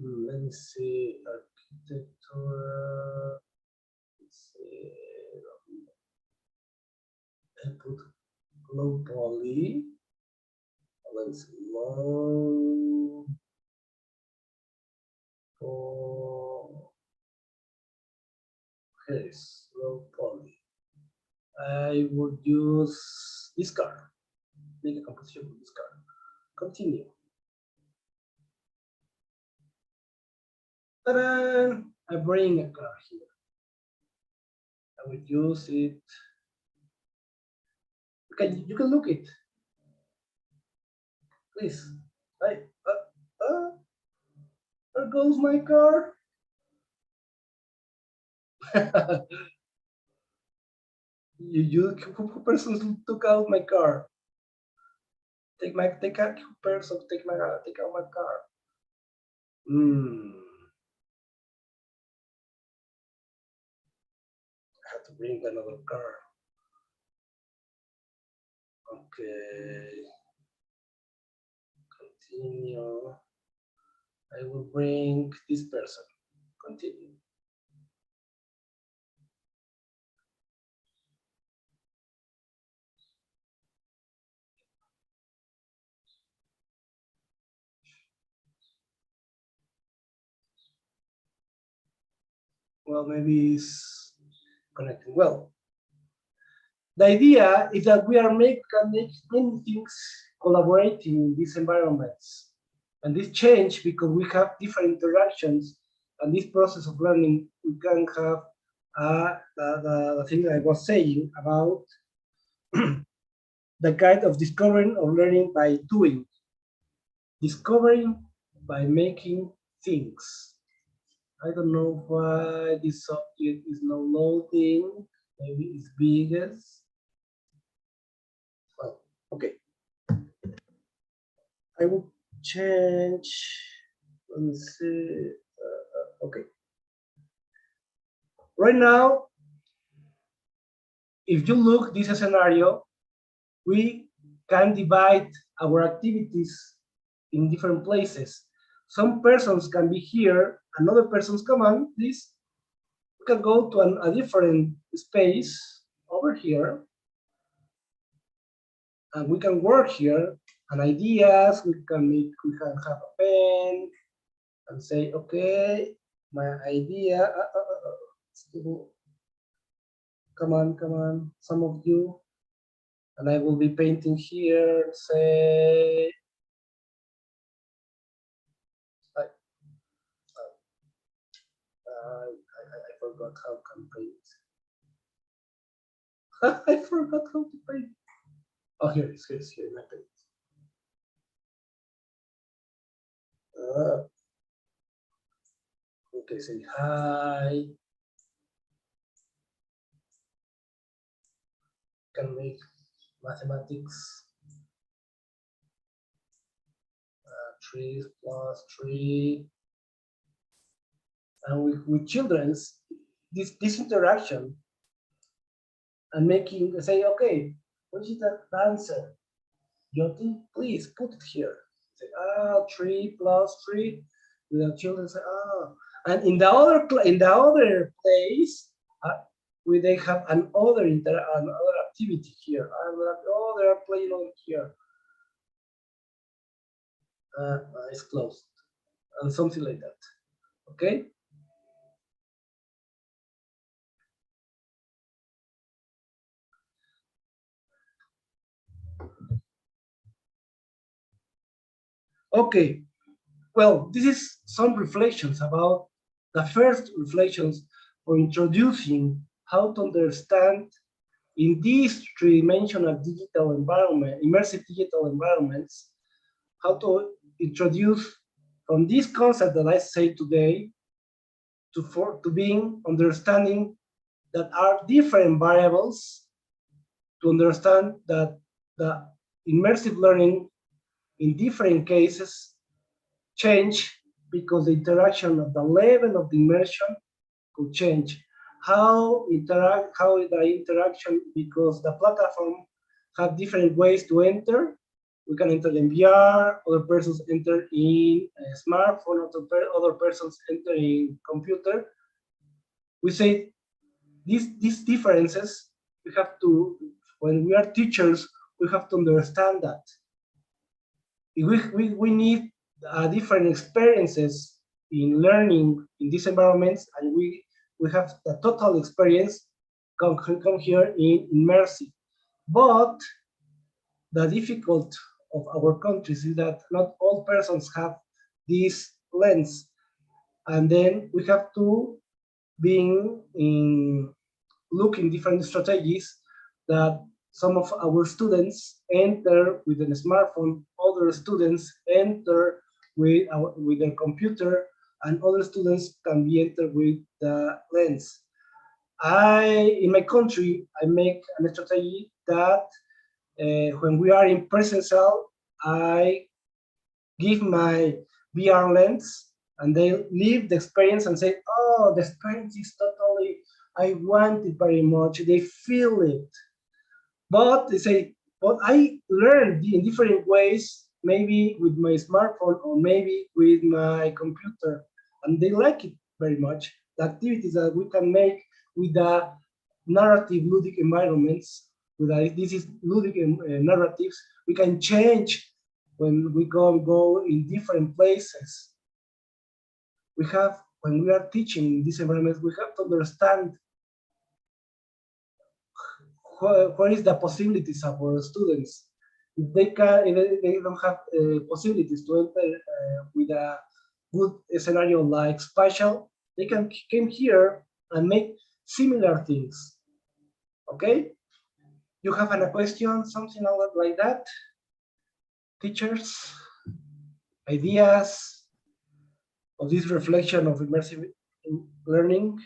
Let me see, architecture. Let's see. I put low poly. Let's low poly. I would use this card. Make a composition with this card. Continue. Ta-da! I bring a card here. I would use it. You can look it. Please. There goes my car. Who person took out my car? Take out person. Take out my car. I have to bring another car. Okay. Continue. I will bring this person. Continue. Well, maybe it's connecting well. The idea is that we can make many things collaborating in these environments. And this change because we have different interactions and this process of learning, we can have the thing I was saying about the kind of discovering or learning by doing, discovering by making things. I don't know why this subject is not loading. Maybe it's biggest. Well, okay. I will change. Let me see. Okay. Right now, if you look this scenario, we can divide our activities in different places. Some persons can be here, another persons come on, please. We can go to a different space over here, and we can work here, and ideas, we can have a pen, and say, okay, my idea, come on, some of you, and I will be painting here, say, I forgot how to paint. I forgot how to paint. Oh, here it is, here my paint. Okay, say hi. Can make mathematics. 3 plus 3. And with children's, this interaction and making, say, okay, what is that answer? Jyoti, please put it here. Say, 3 plus 3. With the children say, and in the other place, we they have another activity here, and they are playing on here. It's closed, and something like that. Okay. Okay. Well, this is some reflections about the first reflections for introducing how to understand in these three-dimensional digital environment, immersive digital environments, how to introduce from this concept that I say today to being understanding that are different variables to understand that the immersive learning in different cases change because the interaction of the level of the immersion could change. How the interaction, because the platform have different ways to enter. We can enter in VR, other persons enter in a smartphone, other persons enter in computer. We say these differences, we have to, when we are teachers, we have to understand that. We need different experiences in learning in these environments, and we have the total experience come here in immersive. But the difficult of our countries is that not all persons have this lens, and then we have to look in different strategies that some of our students enter with a smartphone, other students enter with their computer, and other students can be entered with the lens. In my country, I make a strategy that when we are in presential, I give my VR lens and they live the experience and say, oh, the experience is totally, I want it very much. They feel it. But they say, but I learned in different ways, maybe with my smartphone or maybe with my computer, and they like it very much. The activities that we can make with the narrative ludic environments, this is ludic narratives, we can change when we go in different places. We have when we are teaching in this environment, we have to understand what is the possibilities of our students. If they don't have possibilities to enter with a good scenario like spatial, they can come here and make similar things. Okay? You have a question, something like that? Teachers, ideas of this reflection of immersive learning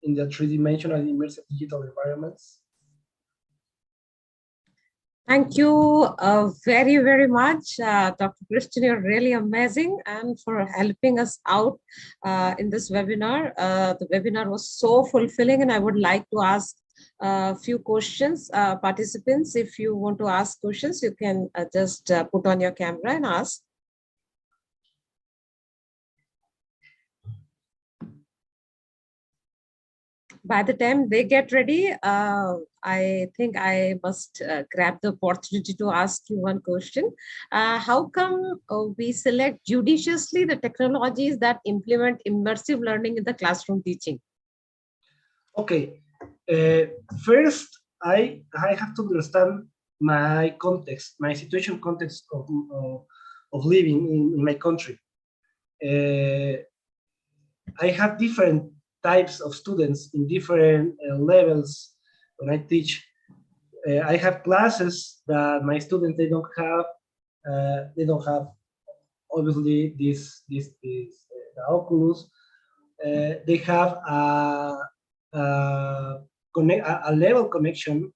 in the three-dimensional immersive digital environments? Thank you very, very much, Dr. Christian. You're really amazing and for helping us out in this webinar. The webinar was so fulfilling, and I would like to ask a few questions. Participants, if you want to ask questions, you can just put on your camera and ask. By the time they get ready, I think I must grab the opportunity to ask you one question. How come we select judiciously the technologies that implement immersive learning in the classroom teaching? Okay, first, I have to understand my context, my situation context of living in my country. I have different types of students in different levels when I teach. I have classes that my students they don't have obviously the Oculus. They have a level connection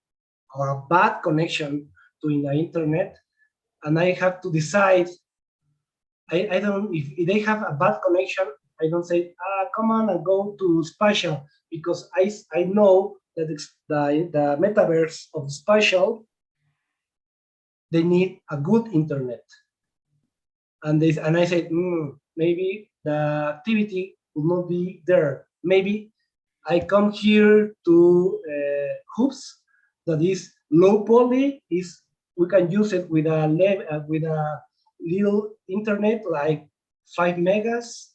or a bad connection to the internet, and I have to decide. I don't, if they have a bad connection, I don't say, come on and go to spatial, because I know that the metaverse of spatial, they need a good internet. And I said, maybe the activity will not be there. Maybe I come here to hoops that is low poly, we can use it with a little internet like 5 megas.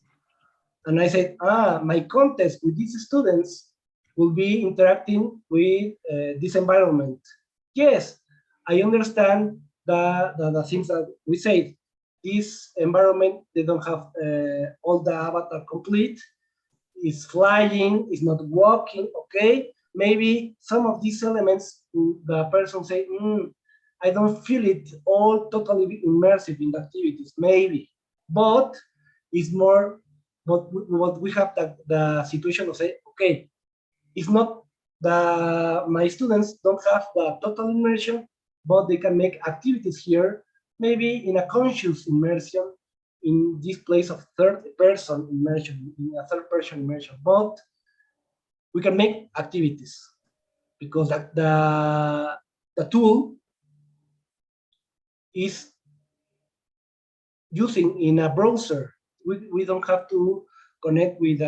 And I said, my contest with these students will be interacting with this environment. Yes, I understand the things that we said. This environment, they don't have all the avatar complete. It's flying, it's not walking, okay? Maybe some of these elements, the person say, I don't feel it all totally immersive in the activities, maybe. But it's more, but what we have the situation of say, okay, it's not my students don't have the total immersion, but they can make activities here, maybe in a conscious immersion, in this place of third person immersion, in a third person immersion, but we can make activities because the tool is using in a browser. We don't have to connect with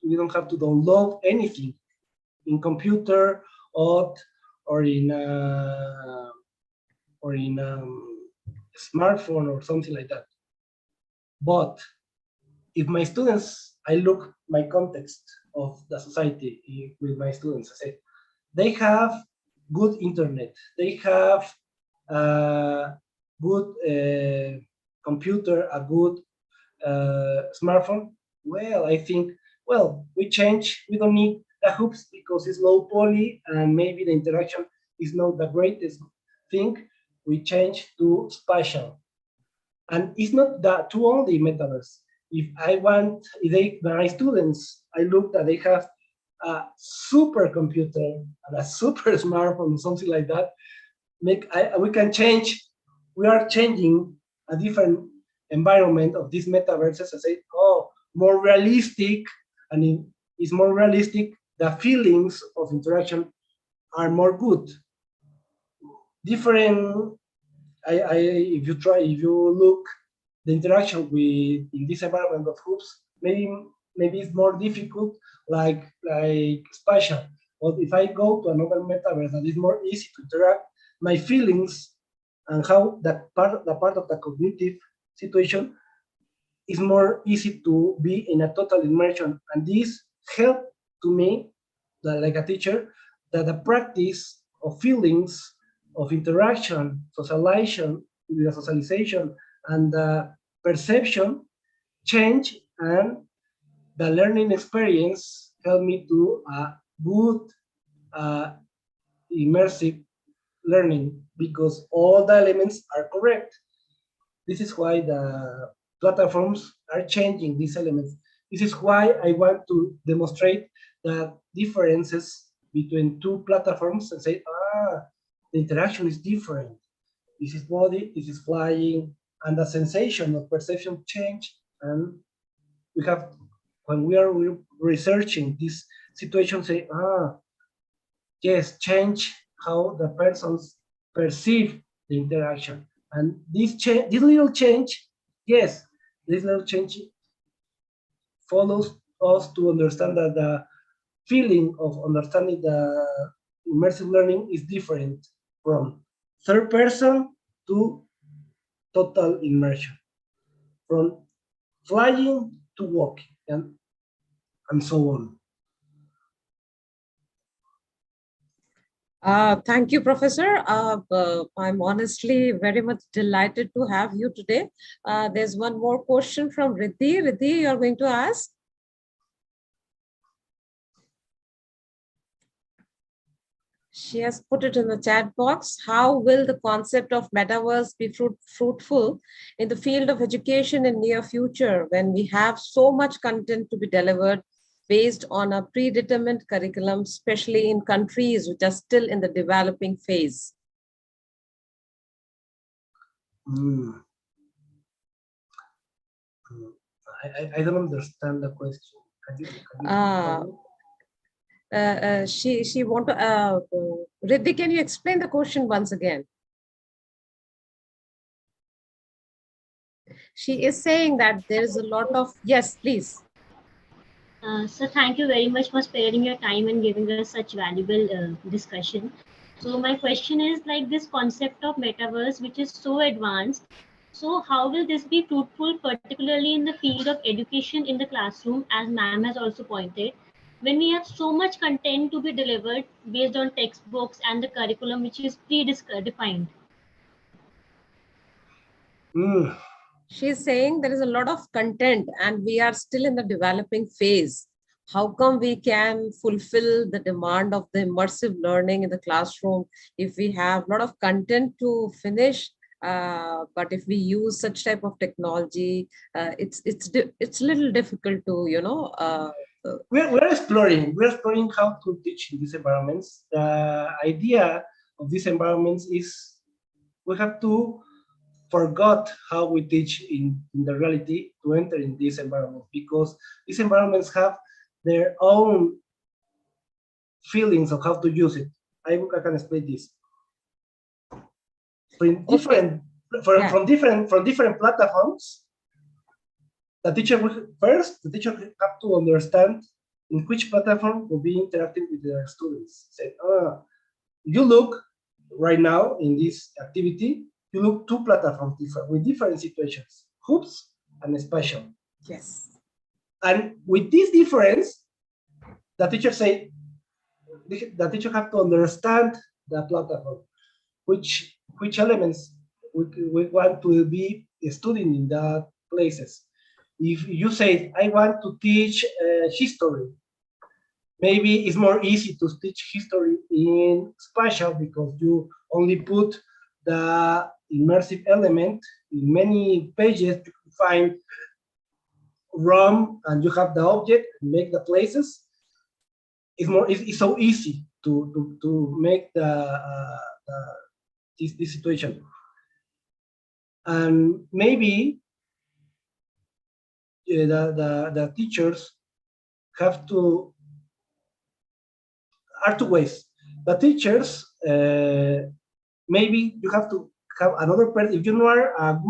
we don't have to download anything in computer or in smartphone or something like that. But if my students, I look my context of the society with my students, I say they have good internet, they have good computer, a good smartphone. Well, I think, well, we don't need the hoops because it's low poly and maybe the interaction is not the greatest thing. We change to spatial. And it's not that too only metaverse. If my students, I look that they have a super computer and a super smartphone, something like that, we can change, we are changing a different environment of these metaverses. I say, more realistic, and it's more realistic, the feelings of interaction are more good. Different, if you look the interaction with in this environment of groups, maybe it's more difficult, like spatial. But if I go to another metaverse that is more easy to interact, my feelings and how the part of the cognitive situation it's more easy to be in a total immersion. And this helped to me, that, like a teacher, that the practice of feelings, of interaction, socialization, and the perception change, and the learning experience helped me to a good uh, immersive learning because all the elements are correct. This is why the platforms are changing these elements. This is why I want to demonstrate the differences between two platforms and say, the interaction is different. This is body, this is flying, and the sensation of perception change. And we have, when we are researching this situation, say, yes, change how the persons perceive the interaction. And this little change, yes, this little change follows us to understand that the feeling of understanding the immersive learning is different from third person to total immersion, from flying to walking, and so on. Thank you, Professor. I'm honestly very much delighted to have you today. There's one more question from Riddhi. Riddhi, you're going to ask? She has put it in the chat box. How will the concept of metaverse be fruitful in the field of education in near future when we have so much content to be delivered based on a predetermined curriculum, especially in countries which are still in the developing phase? I don't understand the question. She want to, Riddhi, can you explain the question once again? She is saying that there is a lot of, yes, please. So thank you very much for sparing your time and giving us such valuable discussion. So my question is like this concept of metaverse, which is so advanced. So how will this be fruitful, particularly in the field of education in the classroom, as ma'am has also pointed, when we have so much content to be delivered based on textbooks and the curriculum, which is predefined? She's saying there is a lot of content and we are still in the developing phase. How come we can fulfill the demand of the immersive learning in the classroom if we have a lot of content to finish? But if we use such type of technology, it's a little difficult to, we're exploring how to teach in these environments. The idea of these environments is we have to forgot how we teach in the reality to enter in this environment, because these environments have their own feelings of how to use it. I can explain this. From different, from different platforms, the teacher have to understand in which platform will be interacting with their students. Say, you look right now in this activity, you look two platforms with different situations, hoops and special. Yes. And with this difference, the teacher have to understand the platform, which elements we want to be studying in that places. If you say, I want to teach history, maybe it's more easy to teach history in spatial because you only put the immersive element in many pages. You can find Rome and you have the object and make the places. It's so easy to make this situation. And maybe the teachers have to, are two ways. The teachers, maybe you have to have another person. If you are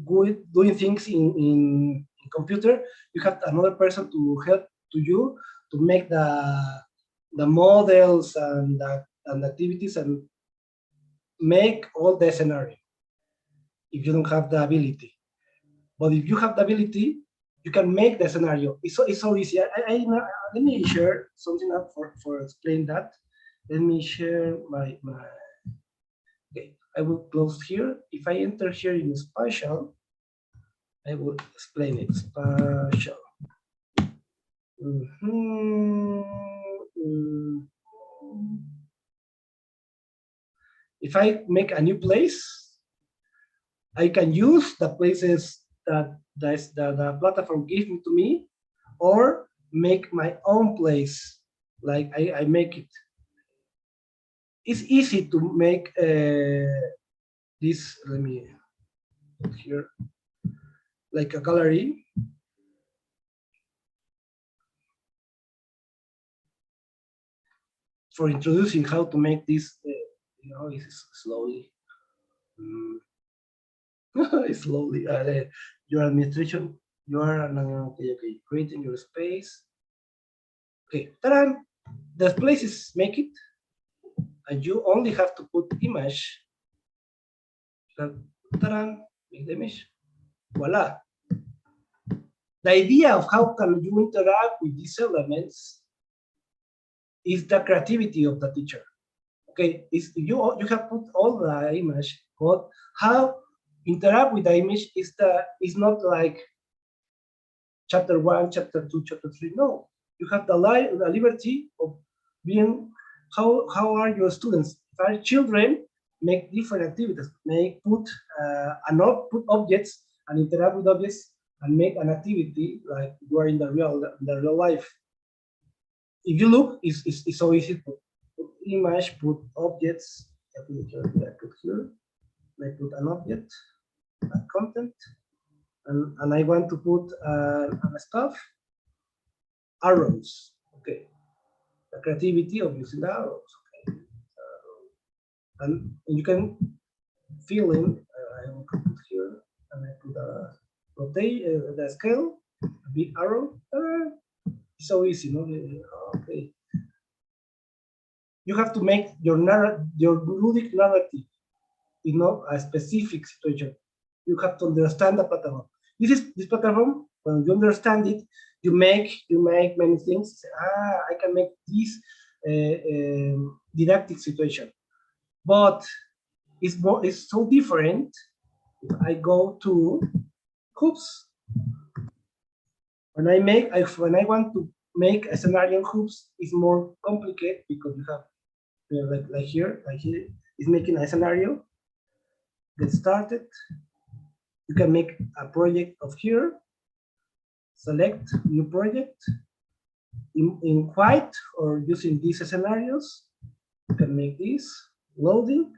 good doing things in computer, you have another person to help to you to make the models and the activities and make all the scenario if you don't have the ability. But if you have the ability, you can make the scenario. It's so easy. Let me share something up for explain that. Let me share my. Okay, I will close here. If I enter here in spatial, I will explain it. Spatial. If I make a new place, I can use the places that the platform gives me to me, or make my own place. Like I make it. It's easy to make this. Let me put here, like a gallery. For introducing how to make this, it's slowly. Slowly. Your administration, you are okay, creating your space. Okay, taran, the places make it, and you only have to put image. Taran, make the image. Voila. The idea of how can you interact with these elements is the creativity of the teacher. Okay, you have put all the image, but how interact with the image is not like chapter 1, chapter 2, chapter 3. No, you have the liberty of being how are your students? If our children make different activities, put objects and interact with objects and make an activity like you are in the real life. If you look, it's so easy to put image, put objects. I put here. I put an object, a content, and I want to put stuff, arrows. Okay, the creativity of using the arrows. Okay, and you can fill in. I will put here, and I put a rotate the scale, a big arrow. So easy, no? Okay. You have to make your ludic narrative, a specific situation. You have to understand the platform. This platform. When you understand it, you make many things. I can make this didactic situation, but it's so different. If I go to hoops, when I want to make a scenario in hoops, it's more complicated because you have like here is making a scenario. Get started. You can make a project of here. Select new project in white or using these scenarios. You can make this loading,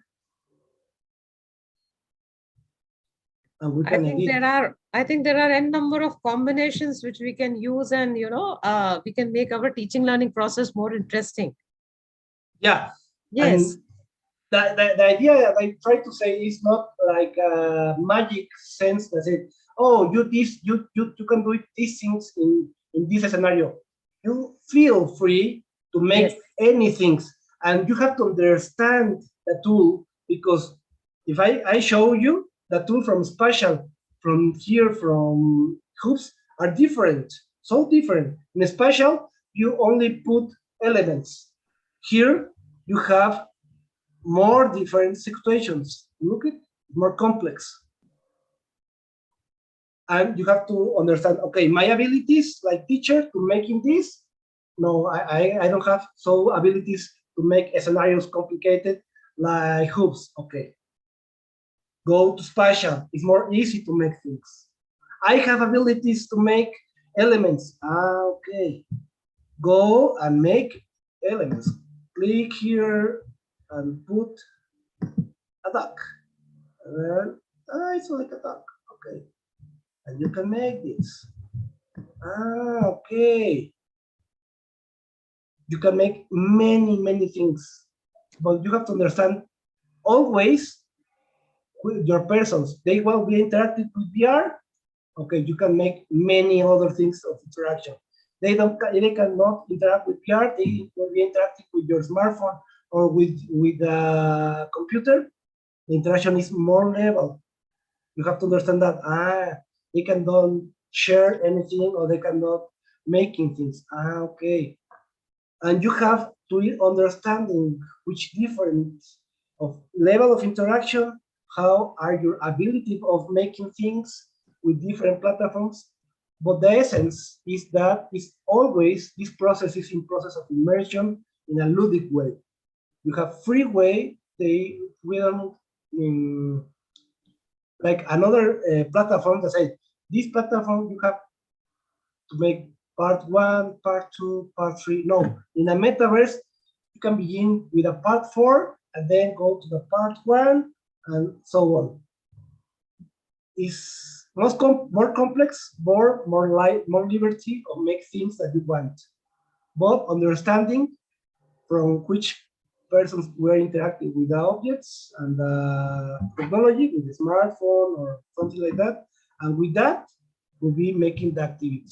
and we can edit. I think there are n number of combinations which we can use, and we can make our teaching learning process more interesting. Yeah. Yes. And the idea that I try to say is not like a magic sense that said, oh, you can do these things in this scenario. You feel free to make anything, and you have to understand the tool, because if I show you the tool from spatial, from here, from hoops, are different, so different. In spatial, you only put elements. Here, you have more different situations. Look at more complex. And you have to understand, okay, my abilities like teacher to making this, no, I don't have so abilities to make scenarios complicated like hoops. Okay. Go to spatial. It's more easy to make things. I have abilities to make elements. Okay. Go and make elements. Click here and put a duck. And it's like a duck. Okay. And you can make this. Okay. You can make many things, but you have to understand always with your persons. They will be interactive with VR. Okay, you can make many other things of interaction. They cannot interact with VR. They will be interacting with your smartphone or with the computer. The interaction is more level. You have to understand that they cannot share anything, or they cannot making things. Okay. And you have to understanding which different of level of interaction, how are your ability of making things with different platforms. But the essence is that is always this process is in process of immersion in a ludic way. You have free way, they will like another platform that says this platform you have to make part one, part two, part three. No, in a metaverse, you can begin with a part four and then go to the part one and so on. It's more complex, more liberty of make things that you want, but understanding from which persons were interacting with the objects and the technology, with the smartphone or something like that, and with that, we'll be making the activity.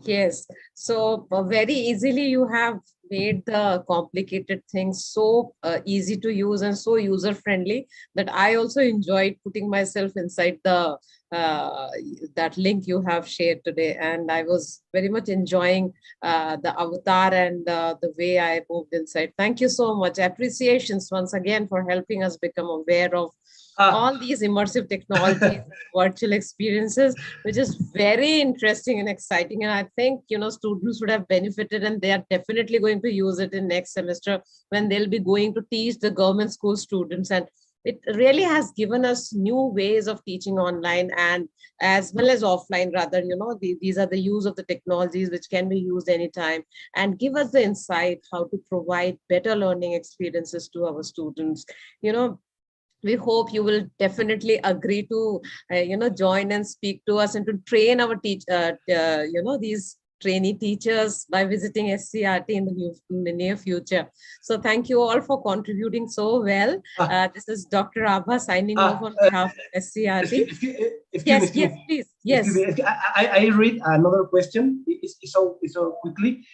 Yes. So very easily you have made the complicated things so easy to use and so user friendly that I also enjoyed putting myself inside the that link you have shared today, and I was very much enjoying the avatar and the way I moved inside. Thank you so much. Appreciations once again for helping us become aware of all these immersive technologies, virtual experiences, which is very interesting and exciting. And I think, students would have benefited, and they are definitely going to use it in next semester when they'll be going to teach the government school students. And it really has given us new ways of teaching online and as well as offline, rather, these are the use of the technologies which can be used anytime and give us the insight how to provide better learning experiences to our students. We hope you will definitely agree to join and speak to us and to train our these trainee teachers by visiting SCRT in the near future. So thank you all for contributing so well. This is Dr. Abha signing off on behalf of SCRT. Excuse Yes, me. please. Yes. I read another question. It's so quickly.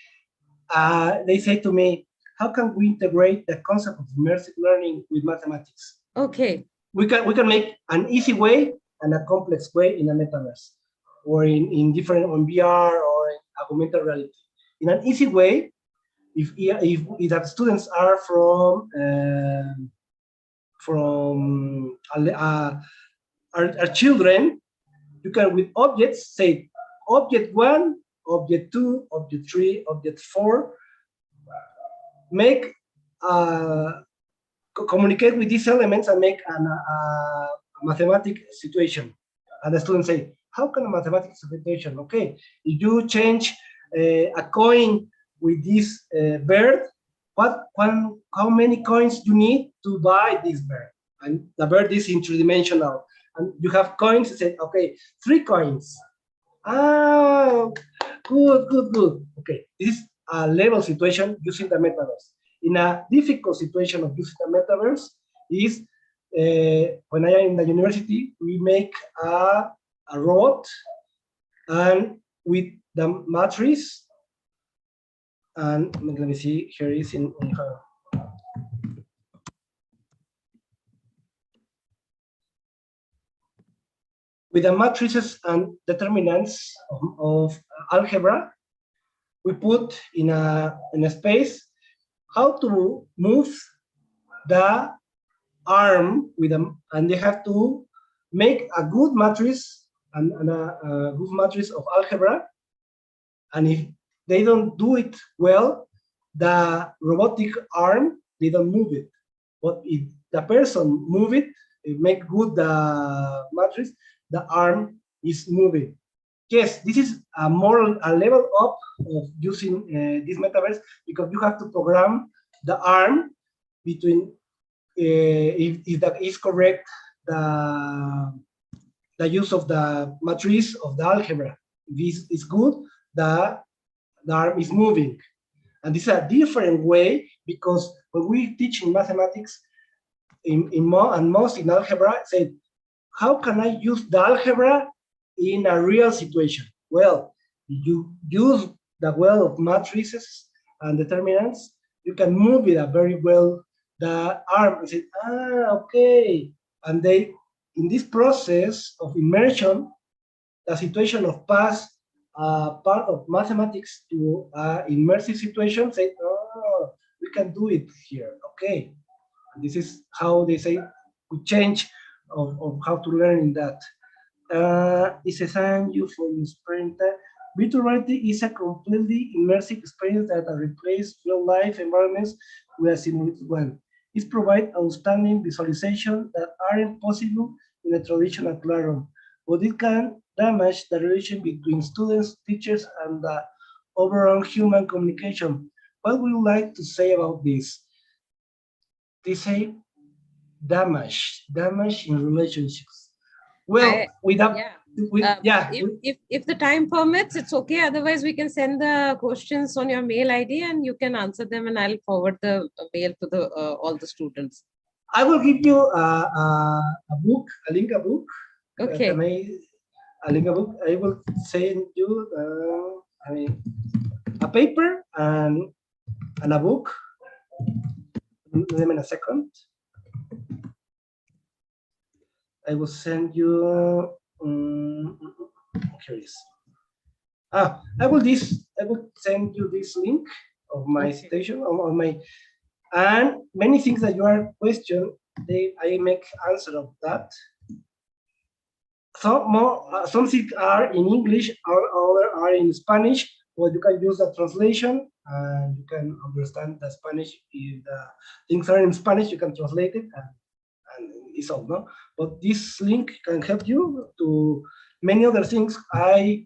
They say to me, how can we integrate the concept of immersive learning with mathematics? Okay. We can make an easy way and a complex way in a metaverse, or in different on VR or in augmented reality. In an easy way, if the students are our children, you can with objects say object one, object two, object three, object four, make communicate with these elements and make a mathematical situation. And the students say, how can a mathematical situation? Okay, if you change a coin with this bird, how many coins you need to buy this bird? And the bird is in three-dimensional. And you have coins, you say, okay, 3 coins. Oh, good. Okay, this is a level situation using the metaverse. In a difficult situation of using the metaverse is when I am in the university, we make a robot, and with the matrix, and let me see, here is in her. With the matrices and determinants of algebra, we put in a space how to move the arm with them, and they have to make a good matrix and a good matrix of algebra. And if they don't do it well, the robotic arm, they don't move it. But if the person move it, make good the matrix, the arm is moving. Yes, this is a level up of using this metaverse, because you have to program the arm between if that is correct, the use of the matrix of the algebra. If this is good, the arm is moving. And this is a different way, because when we teach in mathematics, most in algebra, say, how can I use the algebra in a real situation? Well, if you use the well of matrices and determinants, you can move it very well. The arm is okay, and they in this process of immersion, the situation of past part of mathematics to immersive situation, say, oh, we can do it here. Okay, this is how they say we change of how to learn in that. It's a thank you for your experience. Virtual reality is a completely immersive experience that replaces real-life environments with a simulated one. It provides outstanding visualization that aren't possible in a traditional classroom, but it can damage the relation between students, teachers, and the overall human communication. What would you like to say about this? They say damage in relationships. Well, without, Yeah. yeah, If the time permits, it's okay. Otherwise, we can send the questions on your mail ID and you can answer them, and I'll forward the mail to the all the students. I will give you a book, a book. Okay. Can a link a book? I will send you, I mean, a paper and a book. Let me a second. I will send you. Here it is. I will send you this link of my station of my, and many things that you are question. I make answer of that. Some things are in English, other are in Spanish. Well, you can use the translation and you can understand the Spanish. If the things are in Spanish, you can translate it and it's all, no? But this link can help you to many other things. I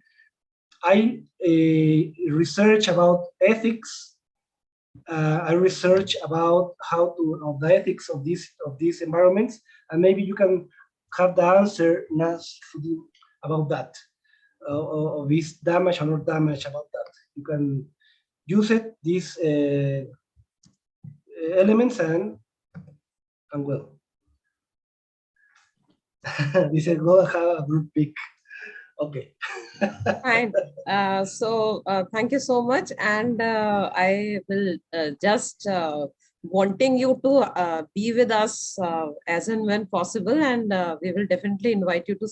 research about ethics. I research about how to of the ethics of these environments, and maybe you can have the answer about that, of this damage or not damage about that. You can use it these elements and well. This is going to have a group pick. Okay. Fine. Thank you so much. And I will just wanting you to be with us as and when possible. And we will definitely invite you to